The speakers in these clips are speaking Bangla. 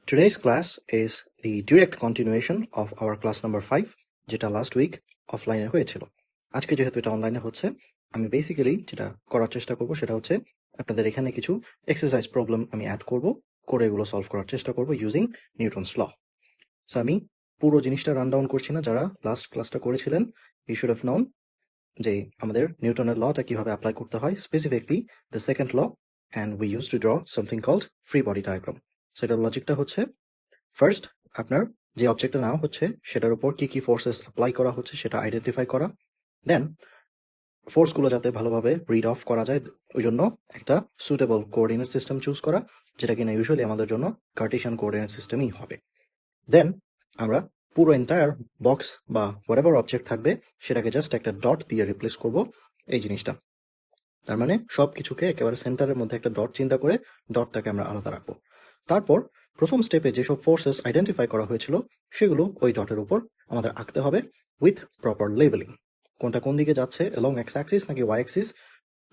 Today's class is the direct continuation of our class number 5 যেটা লাস্ট উইক অফলাইনে হয়েছিল। আজকে যেহেতু এটা অনলাইনে হচ্ছে, আমি বেসিক্যালি যেটা করার চেষ্টা করব সেটা হচ্ছে আপনাদের এখানে কিছু এক্সারসাইজ প্রবলেম আমি অ্যাড করব, করে এগুলো সলভ করার চেষ্টা করব ইউজিং নিউটনস ল। সো আমি পুরো জিনিসটা রান ডাউন করছি না, যারা লাস্ট ক্লাসটা করেছিলেন ইউ শুড হ্যাভ নন যে আমাদের নিউটনের লটা কিভাবে অ্যাপ্লাই করতে হয়, specifically the second law, and we use to draw something called free body diagram. So এটার লজিকটা হচ্ছে ফার্স্ট আপনার যে অবজেক্টটা নেওয়া হচ্ছে সেটার উপর কি কি ফোর্সেস অ্যাপ্লাই করা হচ্ছে সেটা আইডেন্টিফাই করা, দেন ফোর্সগুলো যাতে ভালোভাবে রিড অফ করা যায় ওই জন্য একটা সুটেবল কোঅর্ডিনেট সিস্টেম চুজ করা, যেটা কিনা ইউজুয়ালি আমাদের জন্য কার্টেশিয়ান কোঅর্ডিনেট সিস্টেমই হবে। দেন আমরা পুরো এন্টায়ার বক্স বা হোয়াটএভার অবজেক্ট থাকবে সেটাকে জাস্ট একটা ডট দিয়ে রিপ্লেস করব এই জিনিসটা। তার মানে সব কিছুকে একেবারে সেন্টারের মধ্যে একটা ডট চিন্তা করে ডটটাকে আমরা আলাদা রাখবো। তারপর প্রথম স্টেপে যেসব ফোর্সেস আইডেন্টিফাই করা হয়েছিল সেগুলো ওই ডটের উপর আমাদের আঁকতে হবে উইথ প্রপার লেবেলিং। কোনটা কোন দিকে যাচ্ছে, অ্যালং এক্স অ্যাক্সিস নাকি ওয়াই অ্যাক্সিস,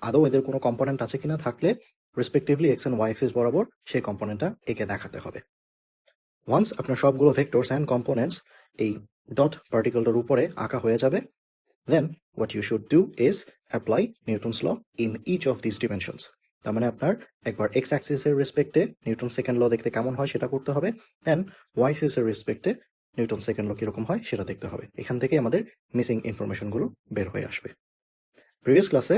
আদৌ এদের কোনো কম্পোনেন্ট আছে কিনা, থাকলে respectively X and Y axis বরাবর সেই কম্পোনেন্টটা একে দেখাতে হবে। ওয়ান্স আপনার সবগুলো ভেক্টরস অ্যান্ড কম্পোনেন্টস এই ডট পার্টিকেলটার উপরে আঁকা হয়ে যাবে, then what you should do is apply Newton's law in each of these dimensions. তার মানে আপনার একবার এক্স অ্যাক্সিসের রেসপেক্টে নিউটন সেকেন্ড ল দেখতে কেমন হয় সেটা করতে হবে, দেন ওয়াই অ্যাক্সিসের রেসপেক্টে নিউটন সেকেন্ড ল কিরকম হয় সেটা দেখতে হবে। এখান থেকে আমাদের মিসিং ইনফরমেশনগুলো বের হয়ে আসবে। প্রিভিয়াস ক্লাসে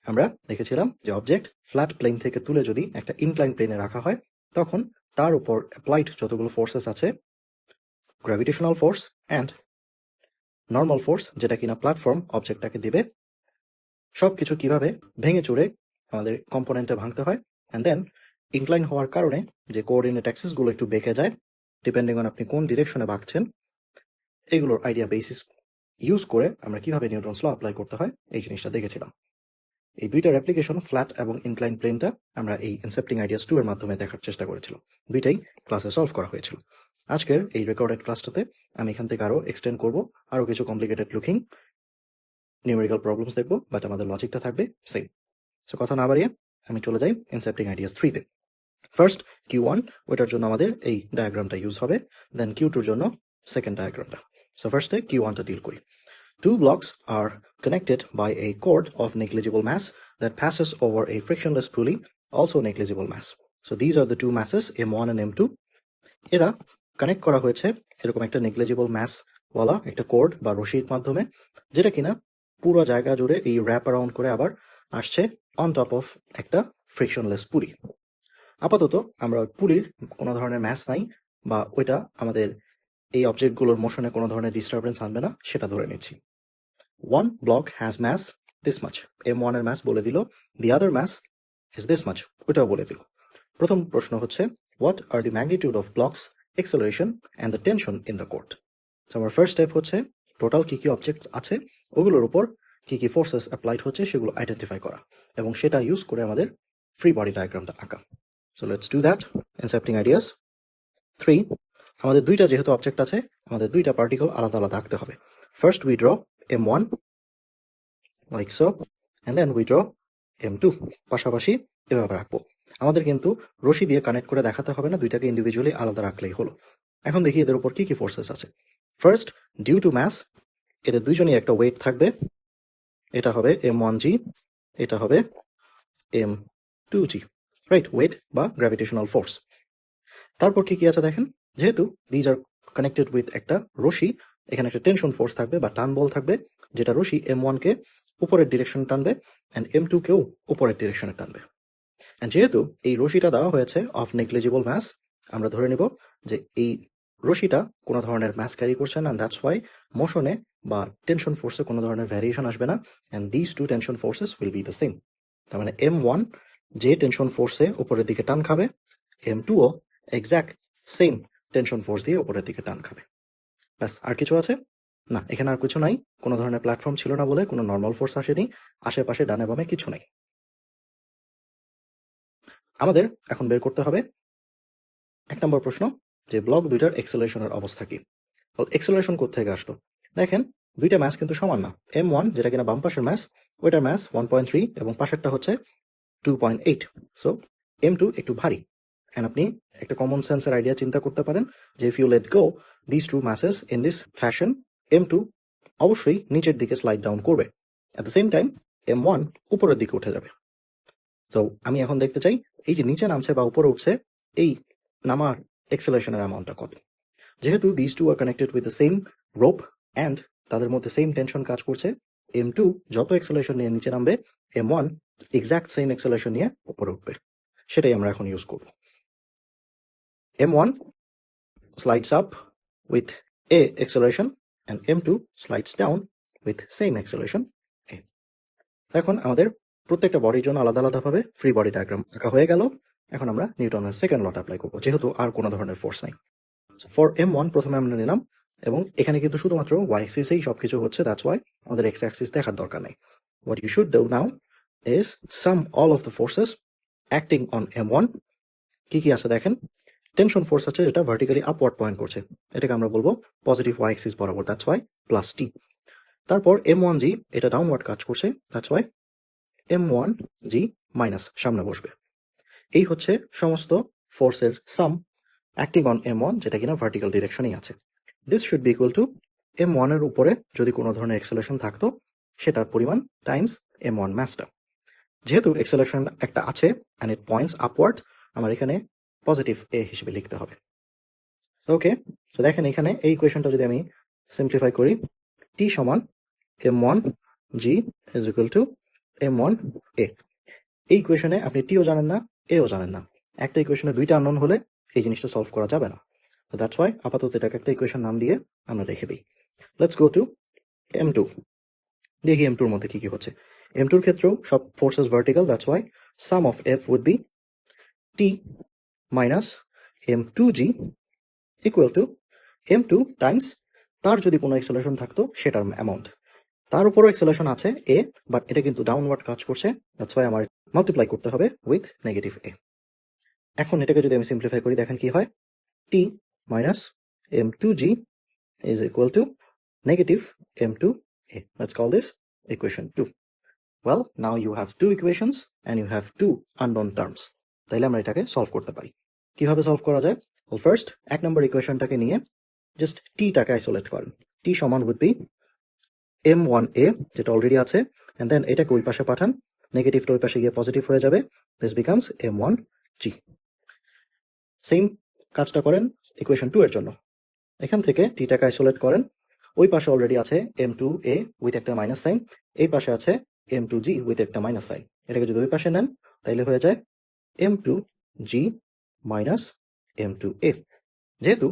আমরা দেখেছিলাম যে অবজেক্ট ফ্ল্যাট প্লেন থেকে তুলে যদি একটা ইনক্লাইন প্লেনে রাখা হয় তখন তার উপর অ্যাপ্লাইড যতগুলো ফোর্সেস আছে, gravitational force and normal force যেটা কিনা প্ল্যাটফর্ম অবজেক্টটাকে দিবে, সবকিছু কিভাবে ভেঙে চুরে আমাদের কম্পোনেন্টে ভাঙতে হয়, অ্যান্ড দেন ইনক্লাইন হওয়ার কারণে যে কোঅর্ডিনেট অ্যাক্সিসগুলো একটু বেঁকে যায় ডিপেন্ডিং অন আপনি কোন ডিরেকশনে ভাগছেন, এগুলোর আইডিয়া বেসিস ইউজ করে আমরা কিভাবে নিউটনস ল অ্যাপ্লাই করতে হয় এই জিনিসটা দেখেছিলাম। এই দুইটার অ্যাপ্লিকেশন ফ্ল্যাট এবং ইনক্লাইন প্লেনটা আমরা এই ইনসেপ্টিং আইডিয়াস 2 এর মাধ্যমে দেখার চেষ্টা করেছিলাম। দুইটাই ক্লাসে সলভ করা হয়েছিল। আজকের এই রেকর্ডেড ক্লাসটাতে আমি এখান থেকে আরো এক্সটেন্ড করব, আরো কিছু কমপ্লিকেটেড লুকিং নিউমেরিক্যাল প্রবলেমস দেখবো, বাট আমাদের লজিকটা থাকবে সেম। সো কথা না বাড়িয়ে আমি চলে যাই ইনসেপ্টিং আইডিয়াস 3-তে। ফার্স্ট Q1, ওইটার জন্য আমাদের এই ডায়াগ্রামটা ইউজ হবে, দেন Q2-র জন্য সেকেন্ড ডায়াগ্রামটা। সো ফার্স্টে Q1টা ডিল করি। Two blocks are connected by a cord of negligible mass that passes over a frictionless pulley, also negligible mass. So these are the two masses, M1 and M2. এরা কানেক্ট করা হয়েছে এরকম একটা নেগলিজিবল ম্যাস ওয়ালা একটা কোর্ড বা রশির মাধ্যমে, যেটা কিনা পুরো জায়গা জুড়ে এই র্যাপ অ্যারাউন্ড করে আবার আসছে অন টপ অফ একটা ফ্রিকশনলেস পুলি। আপাতত আমরা পুলির কোনো ধরনের ম্যাস নাই বা ওইটা আমাদের এই অবজেক্টগুলোর মোশনে কোনো ধরনের ডিস্টারবেন্স আনবে না সেটা ধরে নিচ্ছি। One block has mass this much, M1 এর ম্যাস বলে দিল, the other mass is this much, ওইটাও বলে দিল। প্রথম প্রশ্ন হচ্ছে what are the magnitude of blocks, acceleration and the tension in the cord. So our first step হচ্ছে টোটাল কি কি অবজেক্টস আছে ওগুলোর উপর কি কি ফোর্সেস অ্যাপ্লাইড হচ্ছে সেগুলো আইডেন্টিফাই করা এবং সেটা ইউজ করে আমাদের ফ্রি বডি ডায়াগ্রামটা আঁকা। So let's do that. Incepting ideas 3, আমাদের দুইটা যেহেতু অবজেক্ট আছে আমাদের দুইটা পার্টিকেল আলাদা আলাদা আঁকতে হবে। First we draw M1 like so, and then we draw M2 পাশাপাশি এভাবে রাখবো। আমাদের কিন্তু রশি দিয়ে কানেক্ট করে দেখাতে হবে না, দুইটাকে ইন্ডিভিজুয়ালি আলাদা রাখলেই হলো। এখন দেখি এদের উপর কি কি ফোর্সেস আছে। ফার্স্ট, ডিউ টু ম্যাস, এদের দুইজনই একটা ওয়েট থাকবে, এটা হবে M1G, এটা হবে M2G, রাইট, ওয়েট বা গ্র্যাভিটেশনাল ফোর্স। তারপর কি কি আছে দেখেন, যেহেতু দিজ আর কানেক্টেড উইথ একটা রশি, এখানে একটা টেনশন ফোর্স থাকবে বা টান বল থাকবে, যেটা রশি M1-কে উপরের ডিরেকশন টানবে অ্যান্ড M2-কেও উপরের ডিরেকশনে টানবে। অ্যান্ড যেহেতু এই রশিটা দেওয়া হয়েছে অফ নেগলিজিবল ম্যাস, আমরা ধরে নিব যে এই রশিটা কোনো ধরনের ম্যাস ক্যারি করছে না, দ্যাটস ওয়াই মোশনে বা টেনশন ফোর্সে কোনো ধরনের ভ্যারিয়েশন আসবে না, and this two tension forces will be the same. তার মানে M1 যে টেনশন ফোর্সে উপরের দিকে টান খাবে, M2ও এক্স্যাক্ট সেম টেনশন ফোর্স দিয়ে উপরের দিকে টান খাবে। ব্যাস, আর কিছু আছে না, এখানে আর কিছু নাই। কোনো ধরনের প্ল্যাটফর্ম ছিল না বলে কোনো নর্মাল ফোর্স আসেনি, আশেপাশে ডানে বামে কিছু নাই। আমাদের এখন বের করতে হবে 1 নম্বর প্রশ্ন, যে ব্লক দুইটার এক্সেলারেশনের অবস্থা কি। এক্সেলারেশন কোত্থেকে আসলো দেখেন, দুইটা ম্যাস কিন্তু সমান না। M1 যেটা কিনা বাম পাশের ম্যাস, ওইটার ম্যাস 1.3 এবং পাশেরটা হচ্ছে 2.8, সো M2 একটু ভারী। অ্যান্ড আপনি একটা কমন সেন্সের আইডিয়া চিন্তা করতে পারেন যে if you let go this two masses in this fashion, M2 অবশ্যই নিচের দিকে স্লাইড ডাউন করবে, at the same time M1 উপরের দিকে উঠে যাবে। তো আমি এখন দেখতে চাই এই যে নিচে নামছে বা উপরে উঠছে এই নামার এক্সেলারেশনের অ্যামাউন্টটা কত। যেহেতু this two are connected with the same rope and তাদের মধ্যে সেম টেনশন কাজ করছে, M2 যত এক্সেলারেশন নিয়ে নিচে নামবে M1 এক্স্যাক্ট সেম এক্সেলারেশন নিয়ে উপরে উঠবে। সেটাই আমরা এখন ইউজ করব। M1 slides up with a acceleration and M2 slides down with same acceleration a. এখন আমাদের প্রত্যেকটা বডির জন্য আলাদা আলাদাভাবে ফ্রি বডি ডায়াগ্রাম আঁকা হয়ে গেল। এখন আমরা নিউটনের সেকেন্ড লটা অ্যাপ্লাই করবো, যেহেতু আর কোনো ধরনের ফোর্স নাই। ফর M1 প্রথমে আমরা নিলাম, এবং এখানে কিন্তু শুধুমাত্র y অ্যাক্সিসেই সবকিছু হচ্ছে, দ্যাটস ওয়াই আমাদের x অ্যাক্সিস দেখার দরকার নেই। What you should do now is sum all of the forces acting on M1। কি কি আছে দেখেন, টেনশন ফোর্স আছে যেটা ভার্টিক্যালি আপওয়ার্ড পয়েন্ট করছে, এটাকে আমরা বলবো পজিটিভ y অ্যাক্সিস বরাবর, দ্যাটস ওয়াই প্লাস টি। তারপর M1g এটা ডাউনওয়ার্ড কাজ করছে, দ্যাটস ওয়াই M1g মাইনাস সামনে বসবে। এই হচ্ছে সমস্ত ফোর্সের সাম অ্যাক্টিং অন M1, যেটা কিনা ভার্টিক্যাল ডিরেকশনেই আছে। This should be equal to M1 এর উপরে যদি কোনো ধরনের এক্সেলারেশন থাকতো সেটার পরিমাণ টাইমস M1 ম্যাসটা। যেহেতু এক্সেলারেশন একটা আছে অ্যান্ড ইট পয়েন্টস আপওয়ার্ড, আমার এখানে পজিটিভ a হিসেবে লিখতে হবে। ওকে, তো দেখেন এখানে এই ইকুয়েশনটা যদি আমি সিম্পলিফাই করি, t সমান M1g is equal two M1a। এই ইকুয়েশনে আপনি টিও জানেন না, এও জানেন না। একটা ইকুয়েশনে দুইটা আননোন হলে এই জিনিসটা সলভ করা যাবে না। তো দ্যাটস ওয়াই আপাতত এটাকে একটা ইকুয়েশন নাম দিয়ে আমরা রেখে দিই। Let's go to M2। দেখি M2 এর মধ্যে কি কি হচ্ছে। M2 এর ক্ষেত্রেও সব forces vertical, that's why sum of F would be T minus M2g equal to M2 times তার যদি কোনো এক্সেলারেশন থাকতো সেটার অ্যামাউন্ট। তার উপরও এক্সেলারেশন আছে a, বাট এটা কিন্তু ডাউনওয়ার্ড কাজ করছে, দ্যাটস ওয়াই আমার মাল্টিপ্লাই করতে হবে উইথ নেগেটিভ a। এখন এটাকে যদি আমি সিম্পলিফাই করি, দেখেন কি হয়, t minus m2g is equal to negative m2a. Let's call this equation 2. Well, now you have two equations and you have two unknown terms. তাইলে আমরা এটাকে সলভ করতে পারি। কিভাবে সলভ করা যায়? Well, first এক নম্বর ইকুয়েশনটাকে নিয়ে জাস্ট t টাকে আইসোলেট করেন। t সমান would be m1a, যেটা অলরেডি আছে, and then এটাকে ওই পাশে পাঠান, নেগেটিভটা ওই পাশে গিয়ে পজিটিভ হয়ে যাবে, this becomes m1g. সেম কাজটা করেন ইকুয়েশন 2 এর জন্য। এখান থেকে t টাকে আইসোলেট করেন, ওই পাশে অলরেডি আছে m2a উইথ একটা মাইনাস সাইন, এই পাশে আছে m2g উইথ একটা মাইনাস সাইন। এটাকে যদি ওই পাশে নেন তাইলে হয়ে যায় m2g মাইনাস m2a। যেহেতু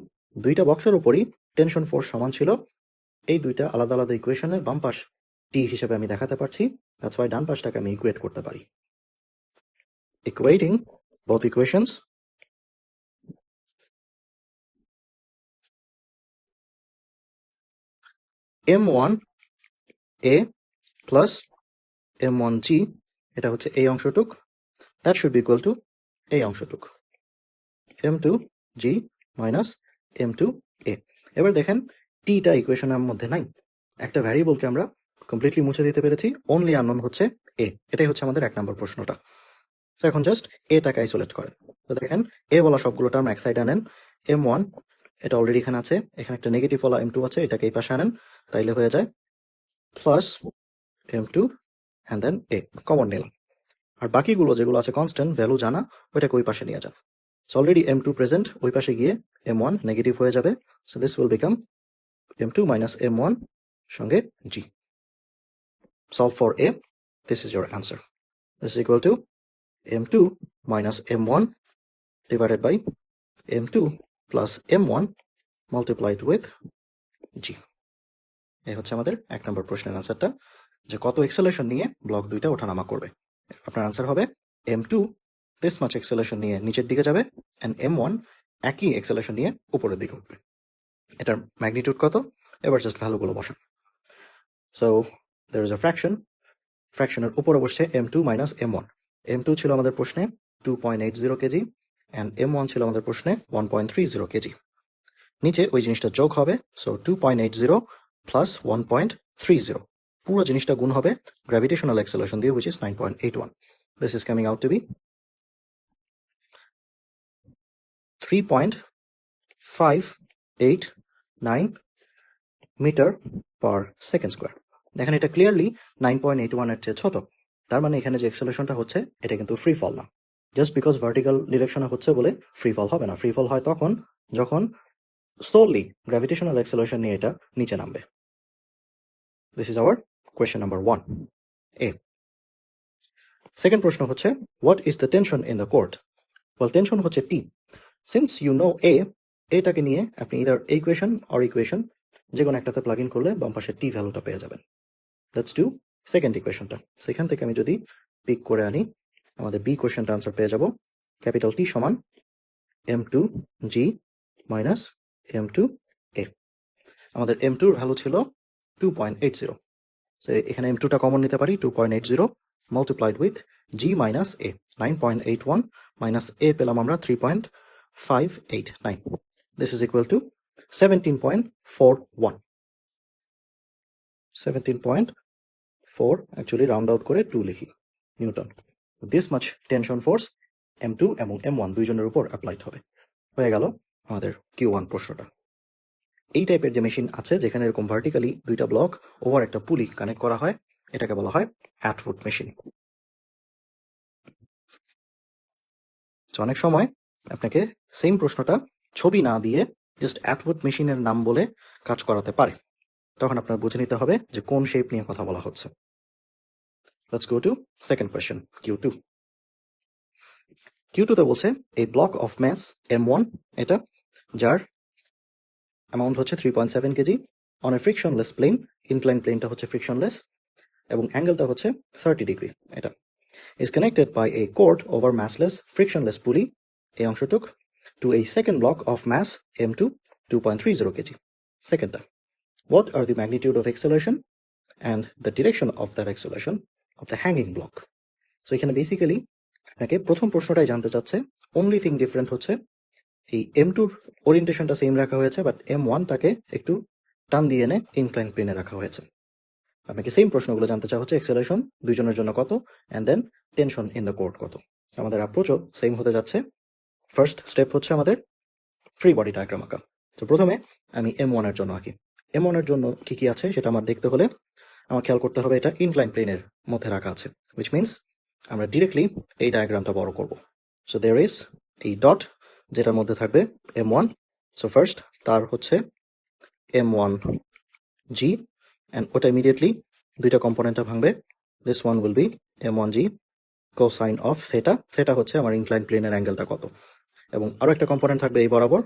দুইটা বক্সের উপরই টেনশন ফোর্স সমান ছিল, এই দুইটা আলাদা আলাদা ইকুয়েশনের বাম পাশ t হিসেবে আমি দেখাতে পারছি, দ্যাটস ওয়াই ডান পাশটাকে আমি ইকুয়েট করতে পারি। Equating both equations, m1a plus m1g, এটা হচ্ছে এই অংশটুক, that should be equal to এই অংশটুক m2g মাইনাস m2a। এবার দেখেন টিটা ইকুয়েশনের মধ্যে নাই, একটা ভ্যারিয়েবলকে আমরা কমপ্লিটলি মুছে দিতে পেরেছি, অনলি আননোন হচ্ছে a। এটাই হচ্ছে আমাদের এক নম্বর প্রশ্নটা। তো এখন জাস্ট এটাকে আইসোলেট করেন। তো দেখেন এ বলা সবগুলো টার্ম এক সাইড আনেন, m1 এটা অলরেডি এখানে আছে, এখানে একটা নেগেটিভ বলা m2 আছে, এটাকে এই পাশে আনেন, তাইলে হয়ে যায় plus m2 and then a common নিলাম। আর বাকিগুলো যেগুলো আছে কনস্ট্যান্ট ভ্যালু জানা, ওইটাকে ওই পাশে নিয়ে যান। সো অলরেডি m2 প্রেজেন্ট, ওই পাশে গিয়ে m1 নেগেটিভ হয়ে যাবে, so this will become m2 minus m1 সঙ্গে g। Solve for a, this is your answer. This is equal to m2 minus m1 divided by m2 plus m1 multiplied with g। এই হচ্ছে আমাদের এক নম্বর প্রশ্নের অ্যান্সারটা, যে কত এক্সেলেশন নিয়ে ব্লক দুইটা ওঠানামা করবে। আপনার আনসার হবে m2 দিস মাচ এক্সেলেশন নিয়ে নিচের দিকে যাবে অ্যান্ড m1 একই এক্সেলেশন নিয়ে উপরের দিকে উঠবে। এটার ম্যাগনিটিউড কত, এবার জাস্ট ভ্যালুগুলো বসান। So there is a fraction, ফ্র্যাকশনের উপরে বসছে m2 মাইনাস m1। m2 ছিল আমাদের প্রশ্নে 2.80 কেজি অ্যান্ড m1 ছিল আমাদের প্রশ্নে 1.30 কেজি। নিচে ওই জিনিসটা যোগ হবে, সো 2.80 প্লাস 1.30, পুরো জিনিসটা গুণ হবে গ্র্যাভিটেশনাল অ্যাক্সেলারেশন দিয়ে, which is 9.81. This is coming out to be 3.589 metre per second square. দেখেন এটা ক্লিয়ারলি 9.81 এর চেয়ে ছোট। তার মানে এখানে যে অ্যাক্সেলারেশনটা হচ্ছে এটা কিন্তু ফ্রি ফল না। জাস্ট বিকজ ভার্টিক্যাল ডিরেকশনে হচ্ছে বলে ফ্রি ফল হবে না। ফ্রি ফল হয় তখন যখন solely gravitational acceleration নিয়ে এটা নিচে নামবে। This is our question number 1 A. Second প্রশ্ন হচ্ছে what is the tension in the cord? Well, tension হচ্ছে T. Since you know A, এটাকে নিয়ে আপনি either equation or equation যে কোনো একটাতে প্লাগ ইন করলে বাম পাশে T ভ্যালুটা পেয়ে যাবেন। Let's do second ইকুয়েশনটা। সো এখান থেকে আমি যদি পিক করে আনি আমাদের বি কোয়েশনটা আনসার পেয়ে যাব ক্যাপিটাল T সমান m2g মাইনাস m2a। আমাদের m2 এর ভ্যালু ছিল 2.80। সো এখানে m2টা কমন নিতে পারি 2.80 multiplied with g minus a 9.81 minus a পেলাম আমরা 3.589। This is equal to 17.41। 17.4 actually round out করে 2 লিখি Newton. This much tension force m2 এবং m1 দুইজনের উপর অ্যাপ্লাইড হবে। হয়ে গেল আমাদের Q1 প্রশ্নটা। এই টাইপের যে মেশিন আছে যেখানে এরকম ভার্টিক্যালি দুইটা ব্লক ওভার একটা পুলি কানেক্ট করা হয় এটাকে বলা হয় অ্যাটউড মেশিন। অনেক সময় আপনাকে সেম প্রশ্নটা ছবি না দিয়ে জাস্ট অ্যাটউড মেশিনের নাম বলে কাজ করাতে পারে, তখন আপনার বুঝে নিতে হবে যে কোন শেপ নিয়ে কথা বলা হচ্ছে। Let's go to second question Q2. Q2 তে বলছে a block of mass m1 এটা যার অ্যামাউন্ট হচ্ছে 3.7 kg on a frictionless plane, incline প্লেনটা হচ্ছে ফ্রিকশনলেস এবং অ্যাঙ্গেলটা হচ্ছে 30 ডিগ্রি। এটা is connected by a cord over massless frictionless pulley এই অংশটুক to a second block of mass m2 2.30 kg. Secondটা, what are the magnitude of acceleration and the direction of that acceleration of the hanging block? So এখানে বেসিক্যালি আপনাকে প্রথম প্রশ্নটাই জানতে চাচ্ছে, only thing different হচ্ছে এই m2 ওরিয়েন্টেশনটা সেম রাখা হয়েছে বাট m1 তাকে একটু টান দিয়ে এনে ইনক্লাইন প্লেনে রাখা হয়েছে। আপনাকে সেম প্রশ্নগুলো জানতে চাওয়া হচ্ছে অ্যাক্সেলারেশন দুইজনের জন্য কত and then tension in the cord কত। আমাদের অ্যাপ্রোচও সেম হতে যাচ্ছে। ফার্স্ট স্টেপ হচ্ছে আমাদের ফ্রি বডি ডায়াগ্রাম আঁকা। তো প্রথমে আমি m1 এর জন্য আঁকি। m1 এর জন্য কি কি আছে সেটা আমার দেখতে হলে আমার খেয়াল করতে হবে এটা ইনক্লাইন প্লেনের মধ্যে রাখা আছে, হুইচ মিনস আমরা ডিরেক্টলি এই ডায়াগ্রামটা বড় করব। সো দেয়ার ইজ এই ডট যেটার মধ্যে থাকবে m1। সো ফার্স্ট তার হচ্ছে m1g and ওটা ইমিডিয়েটলি দুইটা কম্পোনেন্টটা ভাঙবে। This one will be m1g cosine of theta. Theta হচ্ছে আমার ইনক্লাইন প্লেনের অ্যাঙ্গেলটা কত, এবং আরো একটা কম্পোনেন্ট থাকবে এই বরাবর,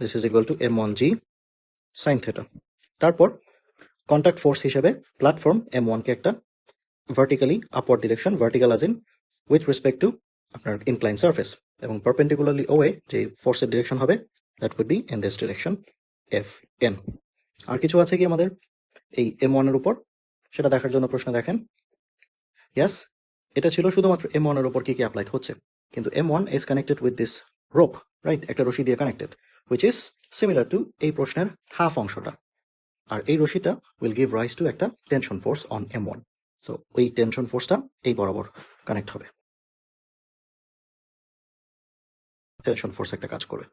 this is equal two m1g sine theta. তারপর কন্ট্যাক্ট ফোর্স হিসেবে প্ল্যাটফর্ম m1 কে একটা vertically upward direction, vertical as in with respect to আপনার ইনক্লাইন সারফেস, এবং পারপেন্ডিকুলারলি ওয়ে যে ফোর্সের ডিরেকশন হবে that weed be in this direction fn। আর কিছু আছে কি আমাদের এই m1 এর উপর সেটা দেখার জন্য প্রশ্ন দেখেন। ইয়াস, এটা ছিল শুধুমাত্র m1 এর উপর কি কি অ্যাপ্লাইড হচ্ছে, কিন্তু m1 is connected with this rope, right, একটা রশি দিয়ে connected, which is similar to এই প্রশ্নের হাফ অংশটা। আর এই রশিটা উইল গিভ রাইজ টু একটা tension force on m1। So ওই টেনশন ফোর্সটা এই বরাবর কানেক্ট হবে, টেনশন ফোর্স একটা কাজ করবে।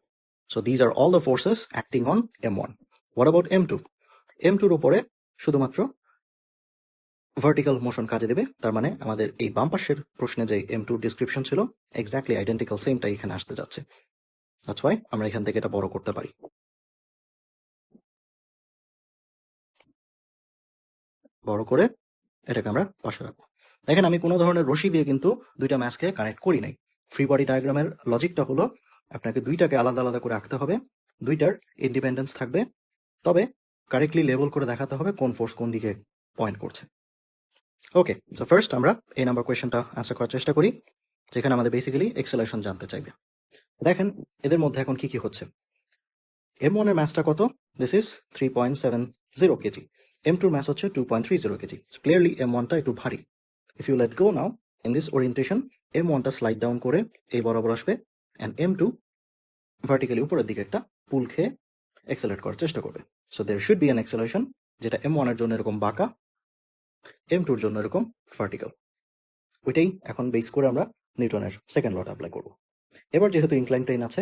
So these are all the forces acting on m1। What about m2? m2 এর উপরে শুধুমাত্র ভার্টিক্যাল মোশন কাজে দেবে। তার মানে আমাদের এই বাম পাশের প্রশ্নে যে m2 ডিসক্রিপশন ছিল এক্স্যাক্টলি আইডেন্টিক্যাল সেমটাই এখানে আসতে যাচ্ছে। দ্যাটস ওয়াই আমরা এখান থেকে এটা বড় করতে পারি। বড় করে এটাকে আমরা পাশে রাখবো। দেখেন আমি কোনো ধরনের রশি দিয়ে কিন্তু দুইটা ম্যাচকে কানেক্ট করি নাই। ফ্রি বডি ডায়াগ্রামের লজিকটা হলো আপনাকে দুইটাকে আলাদা আলাদা করে আঁকতে হবে, দুইটার ইন্ডিপেন্ডেন্স থাকবে, তবে কারেক্টলি লেবেল করে দেখাতে হবে কোন ফোর্স কোন দিকে পয়েন্ট করছে। ওকে, সো ফার্স্ট আমরা এই নাম্বার কোয়েশ্চেনটা আনসার করার চেষ্টা করি, যেখানে আমাদের বেসিক্যালি এক্সেলারেশন জানতে চাইবে। দেখেন এদের মধ্যে এখন কি কি হচ্ছে। m1 এর ম্যাসটা কত? This is 3.70 KG. m2 এর ম্যাস হচ্ছে 2.30 কেজি। ক্লিয়ারলি m1টা একটু ভারী। If you let go now in this orientation, m1টা স্লাইড ডাউন করে এই বরাবর আসবে অ্যান্ড m2 ভার্টিক্যালি উপরের দিকে একটা পুল খেয়ে এক্সেলারেট করার চেষ্টা করবে। So there should be an acceleration যেটা m1 এর জন্য এরকম বাঁকা, m2 এর জন্য এরকম ভার্টিক্যাল। ওইটাই এখন বেস করে আমরা নিউটনের সেকেন্ড লটা অ্যাপ্লাই করব। এবার যেহেতু ইনক্লাইন প্লেন আছে,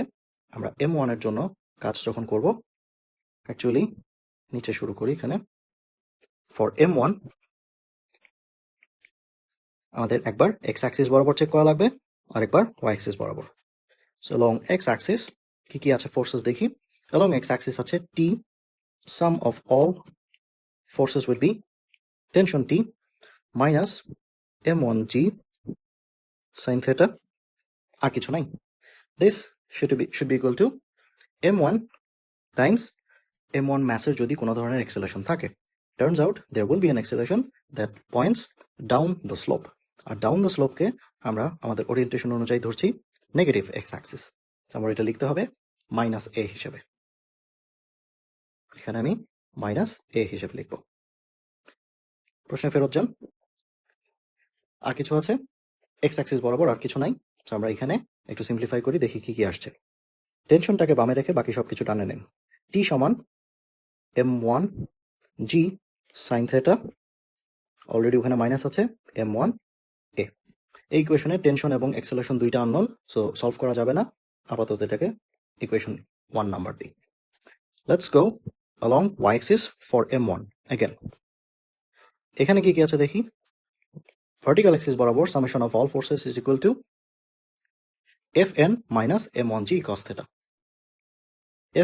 আমরা m1 এর জন্য কাজ যখন করব, অ্যাকচুয়ালি নিচে শুরু করি। এখানে ফর m1 আমাদের একবার x অ্যাক্সিস বরাবর চেক করা লাগবে, আরেকবার y অ্যাক্সিস বরাবর। সো লং x অ্যাক্সিস কি কি আছে ফোর্সেস দেখি। along x অ্যাক্সিস আছে t, sum of all forces would be tension t minus m1g sin theta, আর কিছু নাই। this should be equal to m1 times m1 massের যদি কোনো ধরনের acceleration থাকে। turns out there will be an acceleration that points down the slope, R down the slope কে আমরা আমাদের ওরিয়েন্টেশন অনুযায়ী ধরছি নেগেটিভ x অ্যাক্সিস। আমরা এটা লিখতে হবে মাইনাস a হিসেবে। এখানে আমি মাইনাস a হিসেবে লিখব। প্রশ্নে ফেরত যান। আর কিছু আছে x অ্যাক্সিস বরাবর, আর কিছু নাই। তো আমরা এখানে একটু সিম্পলিফাই করি, দেখি কি কি আসছে। টেনশনটাকে বামে রেখে বাকি সবকিছু টানে নেন। t সমান m1 g sin theta, already ওখানে মাইনাস আছে m1 a। এই ইকুয়েশনে টেনশন এবং অ্যাক্সেলারেশন দুইটা আননোন, সো সলভ করা যাবে না। আপাতত এটাকে ইকুয়েশন 1 নাম্বার দিই। Let's go along y axis for m1 again. এখানে কি কি আছে দেখি। ভার্টিক্যাল অ্যাক্সিস বরাবর summation of all forces is equal two fn minus m1g cos theta,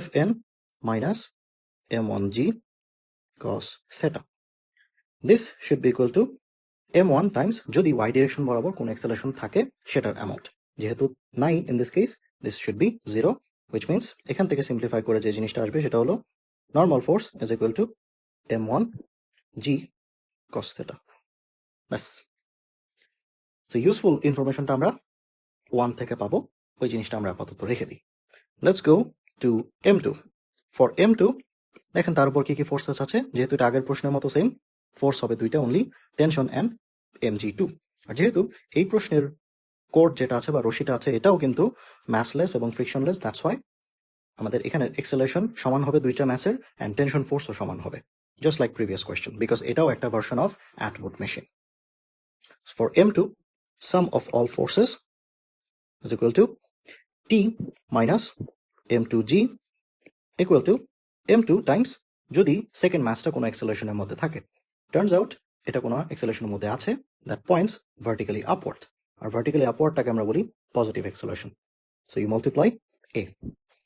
fn minus m1g cos theta. This should be equal to m1 times যদি y ডিরেকশন বরাবর কোন অ্যাক্সেলারেশন থাকে সেটার অ্যামাউন্ট। যেহেতু নাই in this case, this should B 0, which means এখান থেকে সিম্পলিফাই করে যে জিনিসটা আসবে সেটা হলো normal force is equal to m1 g cos theta। ব্যাস। সো ইউজফুল ইনফরমেশনটা আমরা 1 থেকে পাবো, ওই জিনিসটা আমরা আপাতত রেখে দিই। Let's go to m2. For m2 দেখেন তার উপর কি কি ফোর্সেস আছে। যেহেতু এটা আগের প্রশ্নের মতো সেম, ফোর্স হবে দুইটা, অনলি টেনশন অ্যান্ড mg2। আর যেহেতু এই প্রশ্নের কোড যেটা আছে বা রশিটা আছে এটাও কিন্তু ম্যাসলেস এবং ফ্রিকশনলেস, দ্যাটস হোয়াই আমাদের এখানে এক্সেলারেশন সমান হবে দুইটা ম্যাসের, অ্যান্ড টেনশন ফোর্সও সমান হবে, just like previous question, because এটাও একটা version of Atwood machine. For m2 sum of all forces is equal to t minus m2g equal to m2 times যদি সেকেন্ড ম্যাসটা কোনো অ্যাক্সেলারেশনের মধ্যে থাকে। টার্নস আউট এটা কোনো অ্যাক্সেলারেশনের মধ্যে আছে দ্যাট পয়েন্টস ভার্টিক্যালি আপওয়ার্ড, আর ভার্টিক্যালি আপওয়ার্ডটাকে আমরা বলি positive acceleration. So you multiply a।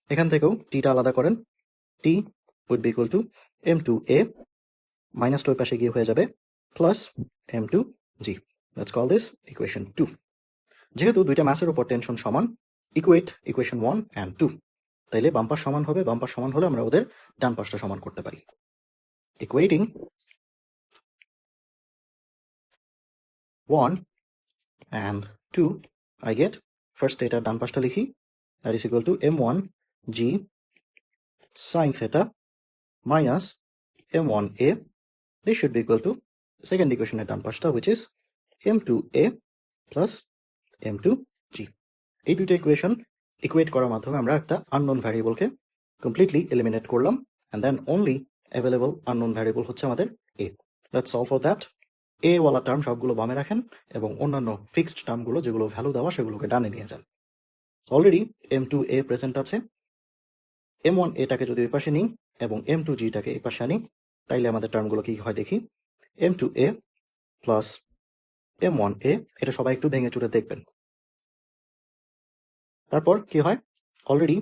এখান থেকেও টিটা আলাদা করেন, t would be equal to m2a, মাইনাসটা ওই পাশে গিয়ে হয়ে যাবে plus m2g। Let's call this equation 2। যেহেতু দুইটা ম্যাসের উপর টেনশন সমান, ইকুয়েট ইকুয়েশন 1 অ্যান্ড 2। তাইলে বাম পাশ সমান হবে, বাম পাশ সমান হলে আমরা ওদের ডান পাশটা সমান করতে পারি। Equating 1 and 2, I get first এটার ডান পাশটা লিখি, that is equal to m1g sin theta minus m1a. This should be equal to second equationের ডান পাশটা, which is m2a plus m2g. এই দুইটা ইকুয়েশন ইকুয়েট করার মাধ্যমে আমরা একটা আননোন ভ্যারিয়েবলকে কমপ্লিটলি এলিমিনেট করলাম, and then only available unknown variable হচ্ছে আমাদের a. Let's solve for that. a ওয়ালা টার্ম সবগুলো বামে রাখেন এবং অন্যান্য ফিক্সড টার্মগুলো যেগুলো ভ্যালু দেওয়া সেগুলোকে ডানে নিয়ে যান। অলরেডি m2a প্রেজেন্ট আছে, m1a টাকে যদি ওই পাশে নিই এবং m2g টাকে এই পাশে আনি, তাইলে আমাদের টার্মগুলো কি হয় দেখি। m2a প্লাস m1a, এটা সবাই একটু ভেঙে চুরে দেখবেন। তারপর কি হয়, already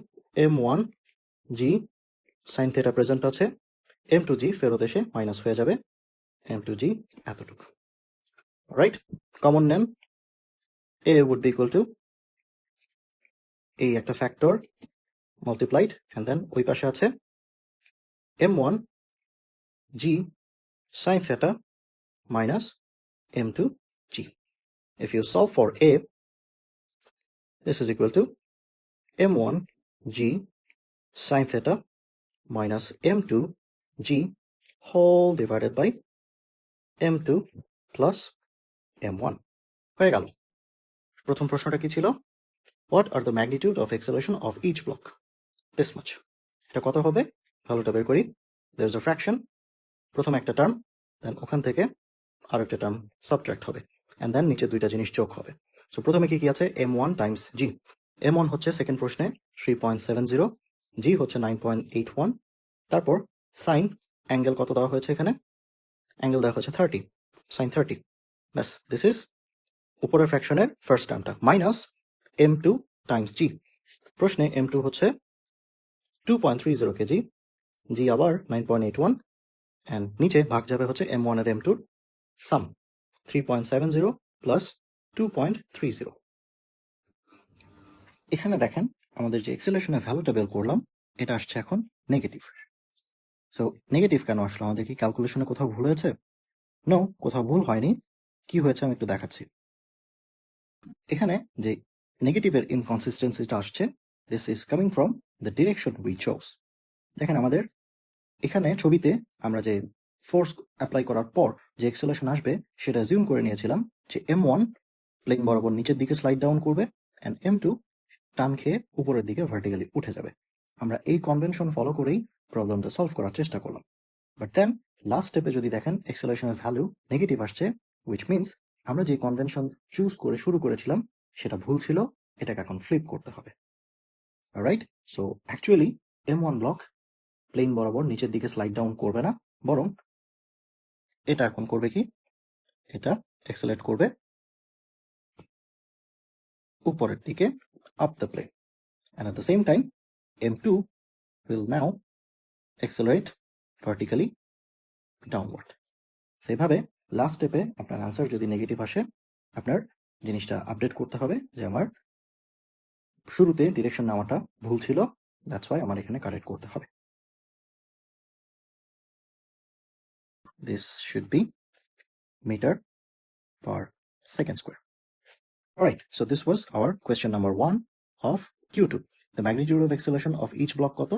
m1g sin theta present আছে, m2g ফেরত এসে মাইনাস হয়ে যাবে m2g এতটুকু। রাইট, কমন নেন, a would be equal to এই একটা ফ্যাক্টর multiplied, and then ওই পাশে আছে m1g sin theta minus m2g. If you solve for a, this is equal to m1g sin theta minus m2g whole divided by m2 plus m1 হয়ে গেল। প্রথম প্রশ্নটা কি ছিল, what are the magnitude of acceleration of each block? This much. এটা কত হবে, ভ্যালুটা বের করি। there is a fraction, প্রথম একটা টার্ম, দেন ওখান থেকে আরেকটা টার্ম সাবট্রাক্ট হবে, and then নিচে দুইটা জিনিস যোগ হবে। সো প্রথমে কি কি আছে, m1 টাইমস g, M1 হচ্ছে সেকেন্ড প্রশ্নে 3.70, জি হচ্ছে 9.81, তারপর সাইন অ্যাঙ্গেল কত দেওয়া হয়েছে এখানে, অ্যাঙ্গেল দেওয়া হয়েছে 30, সাইন 30। ব্যাস, দিস ইজ উপরের ফ্র্যাকশনের ফার্স্ট টার্মটা মাইনাস M2 টাইমস জি। প্রশ্নে M2 হচ্ছে 2.30 কেজি, জি আবার 9.81, অ্যান্ড নিচে ভাগ যাবে হচ্ছে M1 আর M2 সাম 3.70 প্লাস 2.30। এখানে দেখেন আমাদের যে এক্সেলেশনের ভ্যালুটা বের করলাম এটা আসছে এখন নেগেটিভ। সো নেগেটিভ কেন আসলো? আমাদের কি ক্যালকুলেশনে কোথাও ভুল হয়েছে? নো, কোথাও ভুল হয়নি। কি হয়েছে আমি একটু দেখাচ্ছি। এখানে যে নেগেটিভের ইনকনসিস্টেন্সিটা আসছে, this is coming from the direction we chose. দেখেন আমাদের এখানে ছবিতে আমরা যে ফোর্স অ্যাপ্লাই করার পর যে এক্সেলেশন আসবে সেটা অ্যাজিউম করে নিয়েছিলাম যে M1 প্লেন বরাবর নিচের দিকে স্লাইড ডাউন করবে অ্যান্ড M2 টান খেয়ে উপরের দিকে ভার্টিক্যালি উঠে যাবে। আমরা এই কনভেনশন ফলো করেই প্রবলেমটা সলভ করার চেষ্টা করলাম। বাট দেন লাস্ট স্টেপে যদি দেখেন অ্যাক্সেলারেশনের ভ্যালু নেগেটিভ আসছে, উইচ মিনস আমরা যে কনভেনশন চুজ করে শুরু করেছিলাম সেটা ভুল ছিল, এটাকে এখন ফ্লিপ করতে হবে। Right? So actually M1 block plane বরাবর নিচের দিকে স্লাইড ডাউন করবে না, বরং এটা এখন করবে কি, এটা অ্যাক্সেলারেট করবে উপরের দিকে up the plane, and at the same time M2 will now accelerate vertically downward. সেভাবে লাস্ট স্টেপে আপনার আনসার যদি নেগেটিভ আসে আপনার জিনিসটা আপডেট করতে হবে যে আমার শুরুতে ডিরেকশন নেওয়াটা ভুল ছিল, দ্যাটস ওয়াই আমার এখানে কারেক্ট করতে হবে। This should be metre per second square. Alright, so this was our question number 1 of Q2. The magnitude of acceleration of each block কত?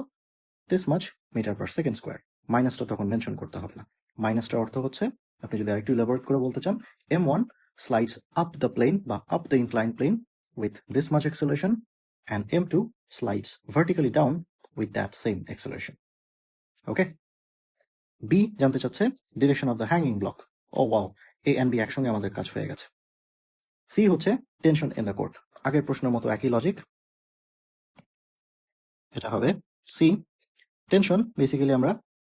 This much meter per second square. মাইনাসটা তখন মেনশন করতে হবে না। মাইনাসটার অর্থ হচ্ছে আপনি যদি আরেকটু ইলাবোরেট করে বলতে চান, M1 slides up the plane বা up the inclined plane with this much acceleration and M2 slides vertically down with that same acceleration. Okay? B জানতে চাচ্ছে direction of the hanging block. Oh wow, A and B একসঙ্গে আমাদের কাজ হয়ে গেছে। C হচ্ছে tension in the cord. আগের প্রশ্নের মতো একই লজিক, এটা হবে C। টেনশন বেসিক্যালি আমরা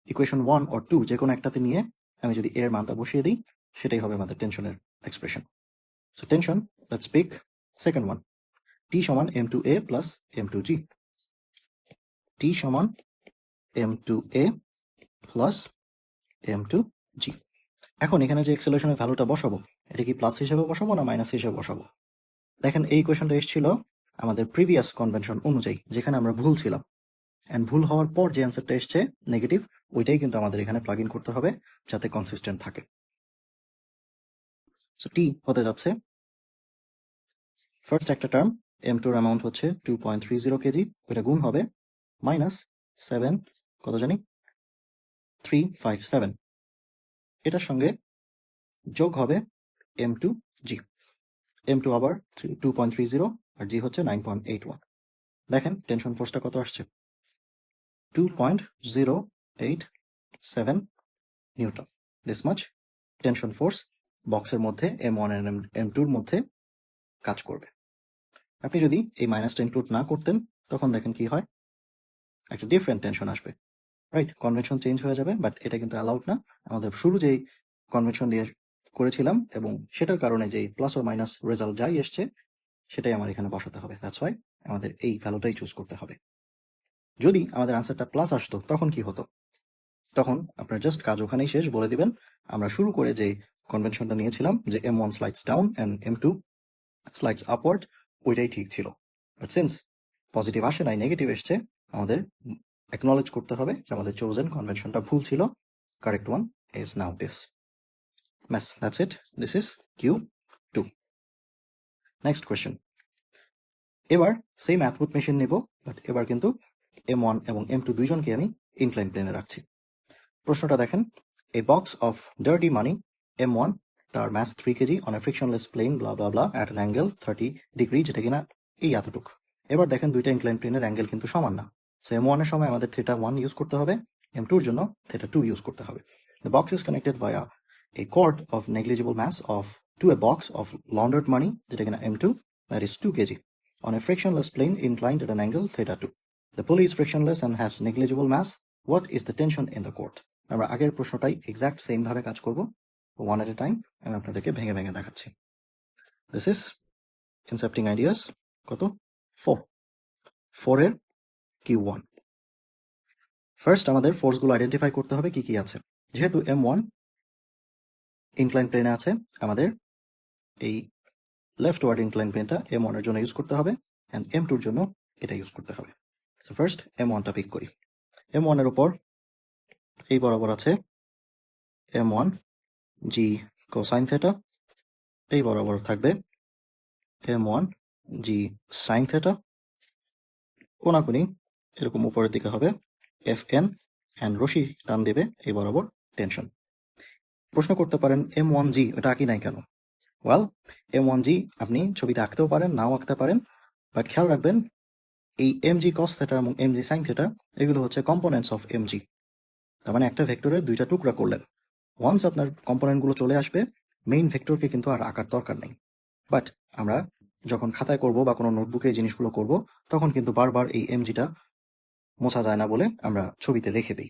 ইকুয়েশন 1 or 2 যে কোনো একটাতে নিয়ে আমি যদি এর মানটা বসিয়ে দিই সেটাই হবে আমাদের টেনশনের expression. So tension, let's pick second one, T সমান M2A প্লাস M2G। টি সমান M2A প্লাস M2G। এখন এখানে যে এক্সেলারেশনের ভ্যালুটা বসাবো এটা কি প্লাস হিসেবে বসাবো না মাইনাস হিসেবে বসাবো? দেখেন এই ইকুয়েশনটা এসেছিল আমাদের প্রিভিয়াস কনভেনশন অনুযায়ী, যেখানে আমরা ভুল ছিলাম, অ্যান্ড ভুল হওয়ার পর যে অ্যান্সারটা এসছে নেগেটিভ, ওইটাই কিন্তু আমাদের এখানে প্লাগ ইন করতে হবে যাতে কনসিস্টেন্ট থাকে। সো টি হতে যাচ্ছে ফার্স্ট একটা টার্ম M2 অ্যামাউন্ট হচ্ছে 2.30 কেজি, ওইটা গুণ হবে মাইনাস 7 কত জানি 357, এটার সঙ্গে যোগ হবে M2G। M2 আবার 2.30 আর G হচ্ছে 9.81। দেখেন টেনশন ফোর্সটা কত আসছে, 2.087 Newton. This much tension force বক্সের মধ্যে M1 and M2 এর মধ্যে কাজ করবে। আপনি যদি এই মাইনাসটা ইনক্লুড না করতেন তখন দেখেন কি হয়, একটা ডিফারেন্ট টেনশন আসবে, রাইট? কনভেনশন চেঞ্জ হয়ে যাবে, বাট এটা কিন্তু অ্যালাউড না। আমাদের শুরু যেই কনভেনশন দিয়ে করেছিলাম এবং সেটার কারণে যেই প্লাস ও মাইনাস রেজাল্ট যাই এসছে সেটাই আমার এখানে বসাতে হবে, দ্যাটস ওয়াই আমাদের এই ভ্যালুটাই চুজ করতে হবে। যদি আমাদের আনসারটা প্লাস আসতো তখন কি হতো? তখন আপনার জাস্ট কাজ ওখানেই শেষ, বলে দিবেন আমরা শুরু করে যে কনভেনশনটা নিয়েছিলাম যে M1 slides down and M2 slides upward, ওইটাই ঠিক ছিল। বাট সিন্স পজিটিভ আসে নাই, নেগেটিভ এসছে, আমাদের অ্যাকনলেজ করতে হবে যে আমাদের চোজেন কনভেনশনটা ভুল ছিল। Correct one is now this. ব্যাস, that's it, this is Q2। Next question. এবার সেম অ্যাটপুট মেশিন নেব, বাট এবার কিন্তু M1 এবং M2 দুইজনকে আমি ইনক্লাইন প্লেনে রাখছি। প্রশ্নটা দেখেন, a box of dirty money M1 তার mass 3 kg on a frictionless plane blah blah blah at an angle 30 degree, যেটা কিনা এই এতটুক। এবার দেখেন দুইটা ইনক্লাইন প্লেনের অ্যাঙ্গেল কিন্তু সমান না। সো M1 এর সময় আমাদের θ1 ইউজ করতে হবে, M2 এর জন্য θ2 ইউজ করতে হবে। The box is connected via a cord of negligible mass of to a box of laundered money যেটা কিনা M2 that is 2 kg on a frictionless plane inclined at an angle theta 2. The pulley is frictionless and has negligible mass. What is the tension in the cord? আমরা আগের প্রশ্নটাই এক্সাক্ট সেম ভাবে কাজ করব, ওয়ান এট এ টাইম আমি আপনাদেরকে ভেঙে ভেঙে দেখাচ্ছি। দিস ইজ কনসেপ্টিং আইডিয়াস কত 4 এর Q1। ফার্স্ট আমাদের ফোর্সগুলো আইডেন্টিফাই করতে হবে কি কি আছে। যেহেতু M1 ইনক্লাইন প্লেনে আছে, আমাদের এই লেফটওয়ার্ড ইনক্লাইন প্লেনটা M1 এর জন্য ইউজ করতে হবে অ্যান্ড M2 এর জন্য এটা ইউজ করতে হবে। সো ফার্স্ট M1টা পিক করি। M1 এর উপর এই বরাবর আছে M1 G কোসাইন থেটা, এই বরাবর থাকবে M1 G সাইন থেটা, কোনাকুনি এরকম উপরের দিকে হবে Fn অ্যান্ড রশি টান দেবে এই বরাবর টেনশন। প্রশ্ন করতে পারেন M1G এটা আঁকি নাই কেন? ওয়েল, M1G আপনি ছবিতে আঁকতেও পারেন, নাও আঁকতে পারেন, বাট খেয়াল রাখবেন এই mg cos থিটা এবং mg sin থিটা এগুলো হচ্ছে কম্পোনেন্টস অফ mg। তার মানে একটা ভেক্টরের দুইটা টুকরা করলেন, ওয়ান্স আপনার কম্পোনেন্টগুলো চলে আসবে মেইন ভেক্টরকে কিন্তু আর আঁকার দরকার নেই। বাট আমরা যখন খাতায় করব বা কোনো নোটবুকে এই জিনিসগুলো করব তখন কিন্তু বারবার এই mgটা মোছা যায় না বলে আমরা ছবিতে রেখে দিই।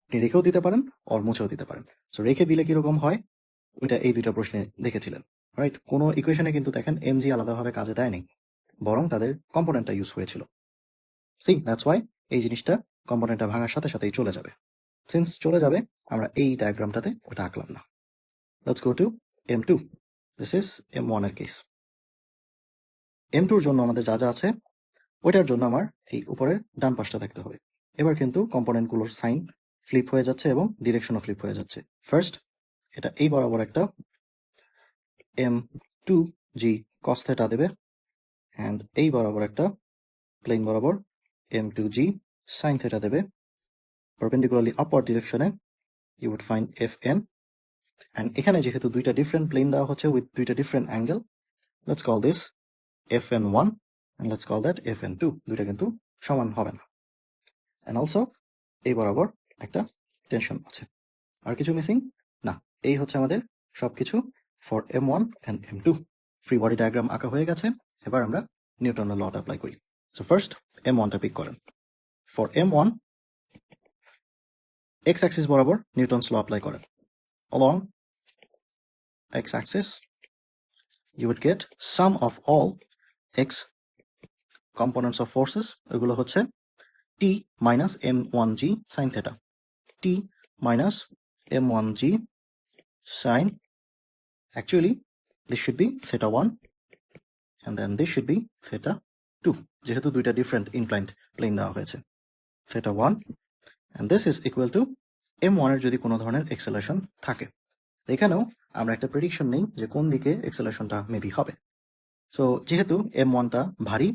আপনি রেখেও দিতে পারেন অর মুছেও দিতে পারেন। সো রেখে দিলে কিরকম হয় ওইটা এই দুইটা প্রশ্নে দেখেছিলেন, রাইট? কোনো ইকুয়েশনে কিন্তু দেখেন mg আলাদাভাবে কাজে দেয়নি, বরং তাদের কম্পোনেন্টটা ইউজ হয়েছিল। সি দ্যাটস ওয়াই এই জিনিসটা কম্পোনেন্টটা ভাঙার সাথে সাথেই চলে যাবে। সিন্স চলে যাবে আমরা এই ডায়াগ্রামটাতে ওটা আঁকলাম না। Let's go to M2। This is M1 এর কেস। M2 এর জন্য আমাদের যা যা আছে ওইটার জন্য আমার এই উপরের ডান পাশটা দেখতে হবে। এবার কিন্তু কম্পোনেন্টগুলোর সাইন ফ্লিপ হয়ে যাচ্ছে এবং ডিরেকশনও ফ্লিপ হয়ে যাচ্ছে। ফার্স্ট এটা এই বরাবর একটা M2G cos theta দেবে অ্যান্ড এই বরাবর একটা প্লেন বরাবর M2G sin theta দেবে। পারপেন্ডিকুলারলি আপওয়ার্ড ডিরেকশনে you would find Fn, and এখানে যেহেতু দুইটা ডিফারেন্ট প্লেন দেওয়া হচ্ছে উইথ দুইটা different angle, let's call this Fn1 and let's call that Fn2। দুইটা কিন্তু সমান হবে না। অ্যান্ড অলসো এই বরাবর একটা টেনশন আছে। আর কিছু মিসিং না, এই হচ্ছে আমাদের সবকিছু for M1 and M2। Free body diagram আঁকা হয়ে গেছে, এবার আমরা নিউটনের লটা অ্যাপ্লাই করি। সো ফার্স্ট M1টা পিক করেন। ফর M1 x অ্যাক্সিস বরাবর নিউটনস ল অ্যাপ্লাই করেন। along x axis you would get sum of all x components of forces, এগুলো হচ্ছে t minus m1g sin theta, t minus m1g sin, actually this should be theta 1 and then this should be theta 2 যেহেতু দুইটা ডিফারেন্ট ইনক্লাইন্ড প্লেন দেওয়া হয়েছে। theta 1 and this is equal to m1 এর যদি কোনো ধরনের এক্সেলেশন থাকে। এখানেও আমরা একটা প্রেডিকশন নেই যে কোন দিকে এক্সেলেশনটা মেবি হবে। সো যেহেতু M1টা ভারী,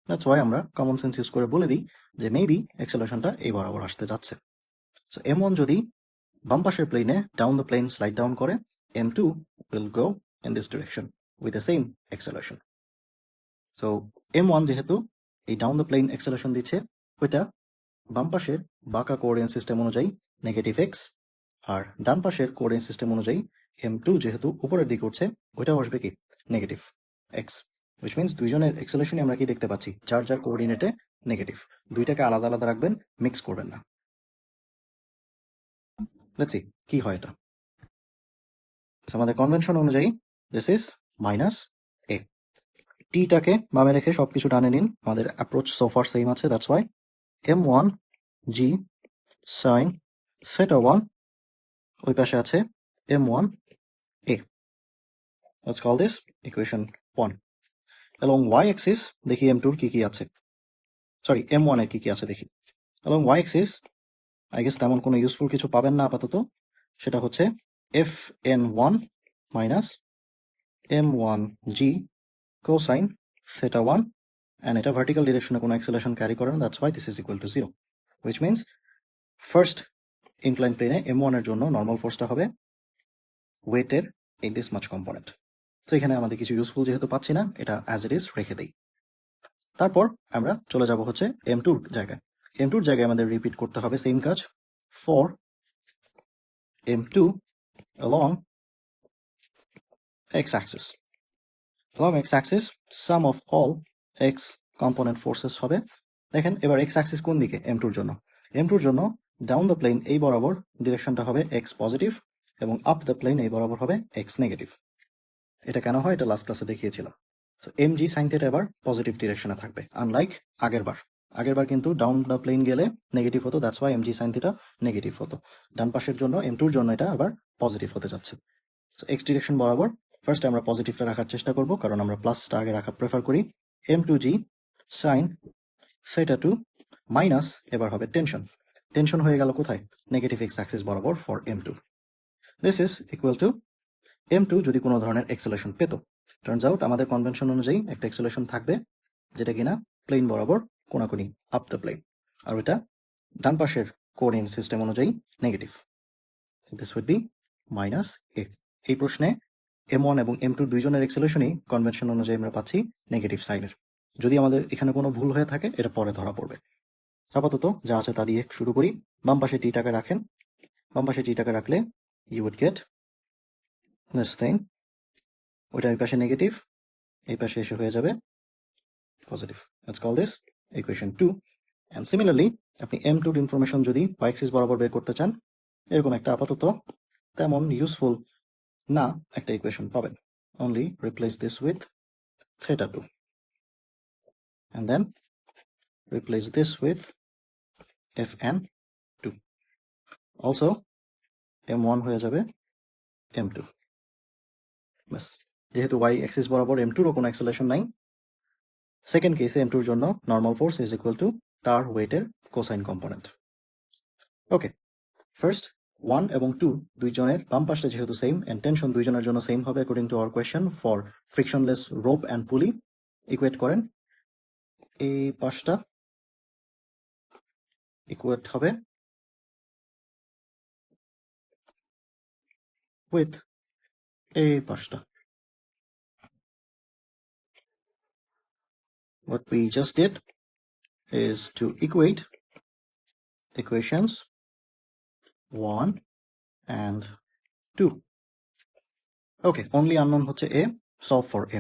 দ্যাটস ওয়াই আমরা কমন সেন্স ইউজ করে বলে দিই যে মেবি এক্সেলেশনটা এই বরাবর আসতে যাচ্ছে। সো M1 যদি বাম পাশের প্লেনে down the plane slide down করে, M2 will go in this direction with the same acceleration. So M1 যেহেতু এই ডাউন দ্য প্লেন এক্সেলেশন দিচ্ছে, ওইটা বাম পাশের বাঁকা কোঅর্ডিনেট সিস্টেম অনুযায়ী নেগেটিভ x, আর ডান পাশের কোঅর্ডিনেট সিস্টেম অনুযায়ী M2 যেহেতু উপরের দিকে উঠছে ওইটাও আসবে কি নেগেটিভ x, which means দুইজনের এক্সেলেশনই আমরা কি দেখতে পাচ্ছি যার যার কোঅর্ডিনেটে নেগেটিভ। দুইটাকে আলাদা আলাদা রাখবেন, মিক্স করবেন না। লেটস সি কি হয় এটা। আমাদের কনভেনশন অনুযায়ী দিস ইজ মাইনাস a, টিটাকে বামে রেখে সবকিছু টানে নিন, আমাদের অ্যাপ্রোচ সোফার সেম আছে, that's why M1 G sin theta 1, ওই পাশে আছে M1 A। Let's call this equation 1. Along y-axis দেখি M2 এর কি আছে, সরি M1 এর কি আছে দেখি। Along y-axis I guess তেমন কোনো ইউজফুল কিছু পাবেন না আপাতত, সেটা হচ্ছে Fn1 minus M1G cosine theta 1, and এটা ভার্টিক্যাল ডিরেকশনে কোনো অ্যাক্সেলেরেশন ক্যারি করে না, that's why this is equal two 0, which means first incline প্লেনে M1 এর জন্য নর্মাল ফোর্সটা হবে ওয়েটের এই দিস মাচ কম্পোনেন্ট। তো এখানে আমাদের কিছু ইউজফুল যেহেতু পাচ্ছি না, এটা অ্যাজ ইট ইজ রেখে দেই। তারপর আমরা চলে যাব হচ্ছে M2 জায়গায়। M2 জায়গায় আমাদের রিপিট করতে হবে সেম কাজ for M2 along x axis। along x-axis sum of all x component forces হবে। দেখেন এবার x-axis কোন দিকে m2 এর জন্য? m2 এর জন্য ডাউন দ্য প্লেন এই বরাবর ডিরেকশনটা হবে x পজিটিভ এবং আপ দ্য প্লেন এই বরাবর হবে x নেগেটিভ। এটা কেন হয় এটা লাস্ট ক্লাসে দেখিয়েছিলাম। সো mg sin থিটা এবার পজিটিভ ডিরেকশনে থাকবে, আনলাইক আগেরবার কিন্তু ডাউন দ্য প্লেন গেলে নেগেটিভ হতো, that's why mg sin theta negative হতো। ডান পাশের জন্য m2 এর জন্য এটা আবার পজিটিভ হতে যাচ্ছে। সো x ডিরেকশন বরাবর ফার্স্ট আমরা পজিটিভটা রাখার চেষ্টা করব, কারণ আমরা প্লাসটা আগে রাখা প্রেফার করি। m2g sin theta 2 মাইনাস এবার হবে টেনশন হয়ে গেল কোথায়? নেগেটিভ x অ্যাক্সিস বরাবর for m2। This is equal to m2 যদি কোনো ধরনের এক্সেলেশন পেত, টার্নস আউট আমাদের কনভেনশন অনুযায়ী একটা এক্সেলেশন থাকবে যেটা কিনা প্লেন বরাবর কোনাকুনি আপ দ্য প্লেন, আর ওইটা ডান পাশের কোঅর্ডিনেট সিস্টেম অনুযায়ী negative. This would be minus a। এই প্রশ্নে m1 এবং m2 দুইজনের এক্সেলেশনই কনভেনশন অনুযায়ী আমরা পাচ্ছি নেগেটিভ সাইনের। যদি আমাদের এখানে কোনো ভুল হয়ে থাকে এটা পরে ধরা পড়বে। আপাতত যা আছে তা দিয়ে শুরু করি। বাম পাশে টিটাকে রাখেন, বাম পাশে টিটাকে রাখলে you would get this thing, ওইটা এই পাশে নেগেটিভ, এই পাশে এসে হয়ে যাবে positive. Let's call this equation 2। And similarly আপনি m2 এর ইনফরমেশন যদি y অ্যাক্সিস বরাবর বের করতে চান, এরকম একটা আপাতত তেমন ইউজফুল না একটা ইকুয়েশন পাবেন। Only replace this with theta 2 and then replace this with fn2. Also m1 হয়ে যাবে m2। বাস, যেহেতু y অ্যাক্সিস বরাবর m2 এর কোনো অ্যাক্সেলারেশন নাই, সেকেন্ড কেসে m2 এর জন্য normal force is equal two তার ওয়েটের কোসাইন কম্পোনেন্ট। ওকে, ফার্স্ট 1 এবং 2 দুইজনের বাম পাশটা যেহেতু সেম এন্ড টেনশন দুইজনের জন্য সেম হবে according to our question for frictionless rope and পুলি, ইকুয়েট করেন। এই পাশটা ইকুয়েট হবে উইথ এই পাশটা। What we just did is to equate equations 1 and 2. Okay, only unknown হচ্ছে a, solve for a.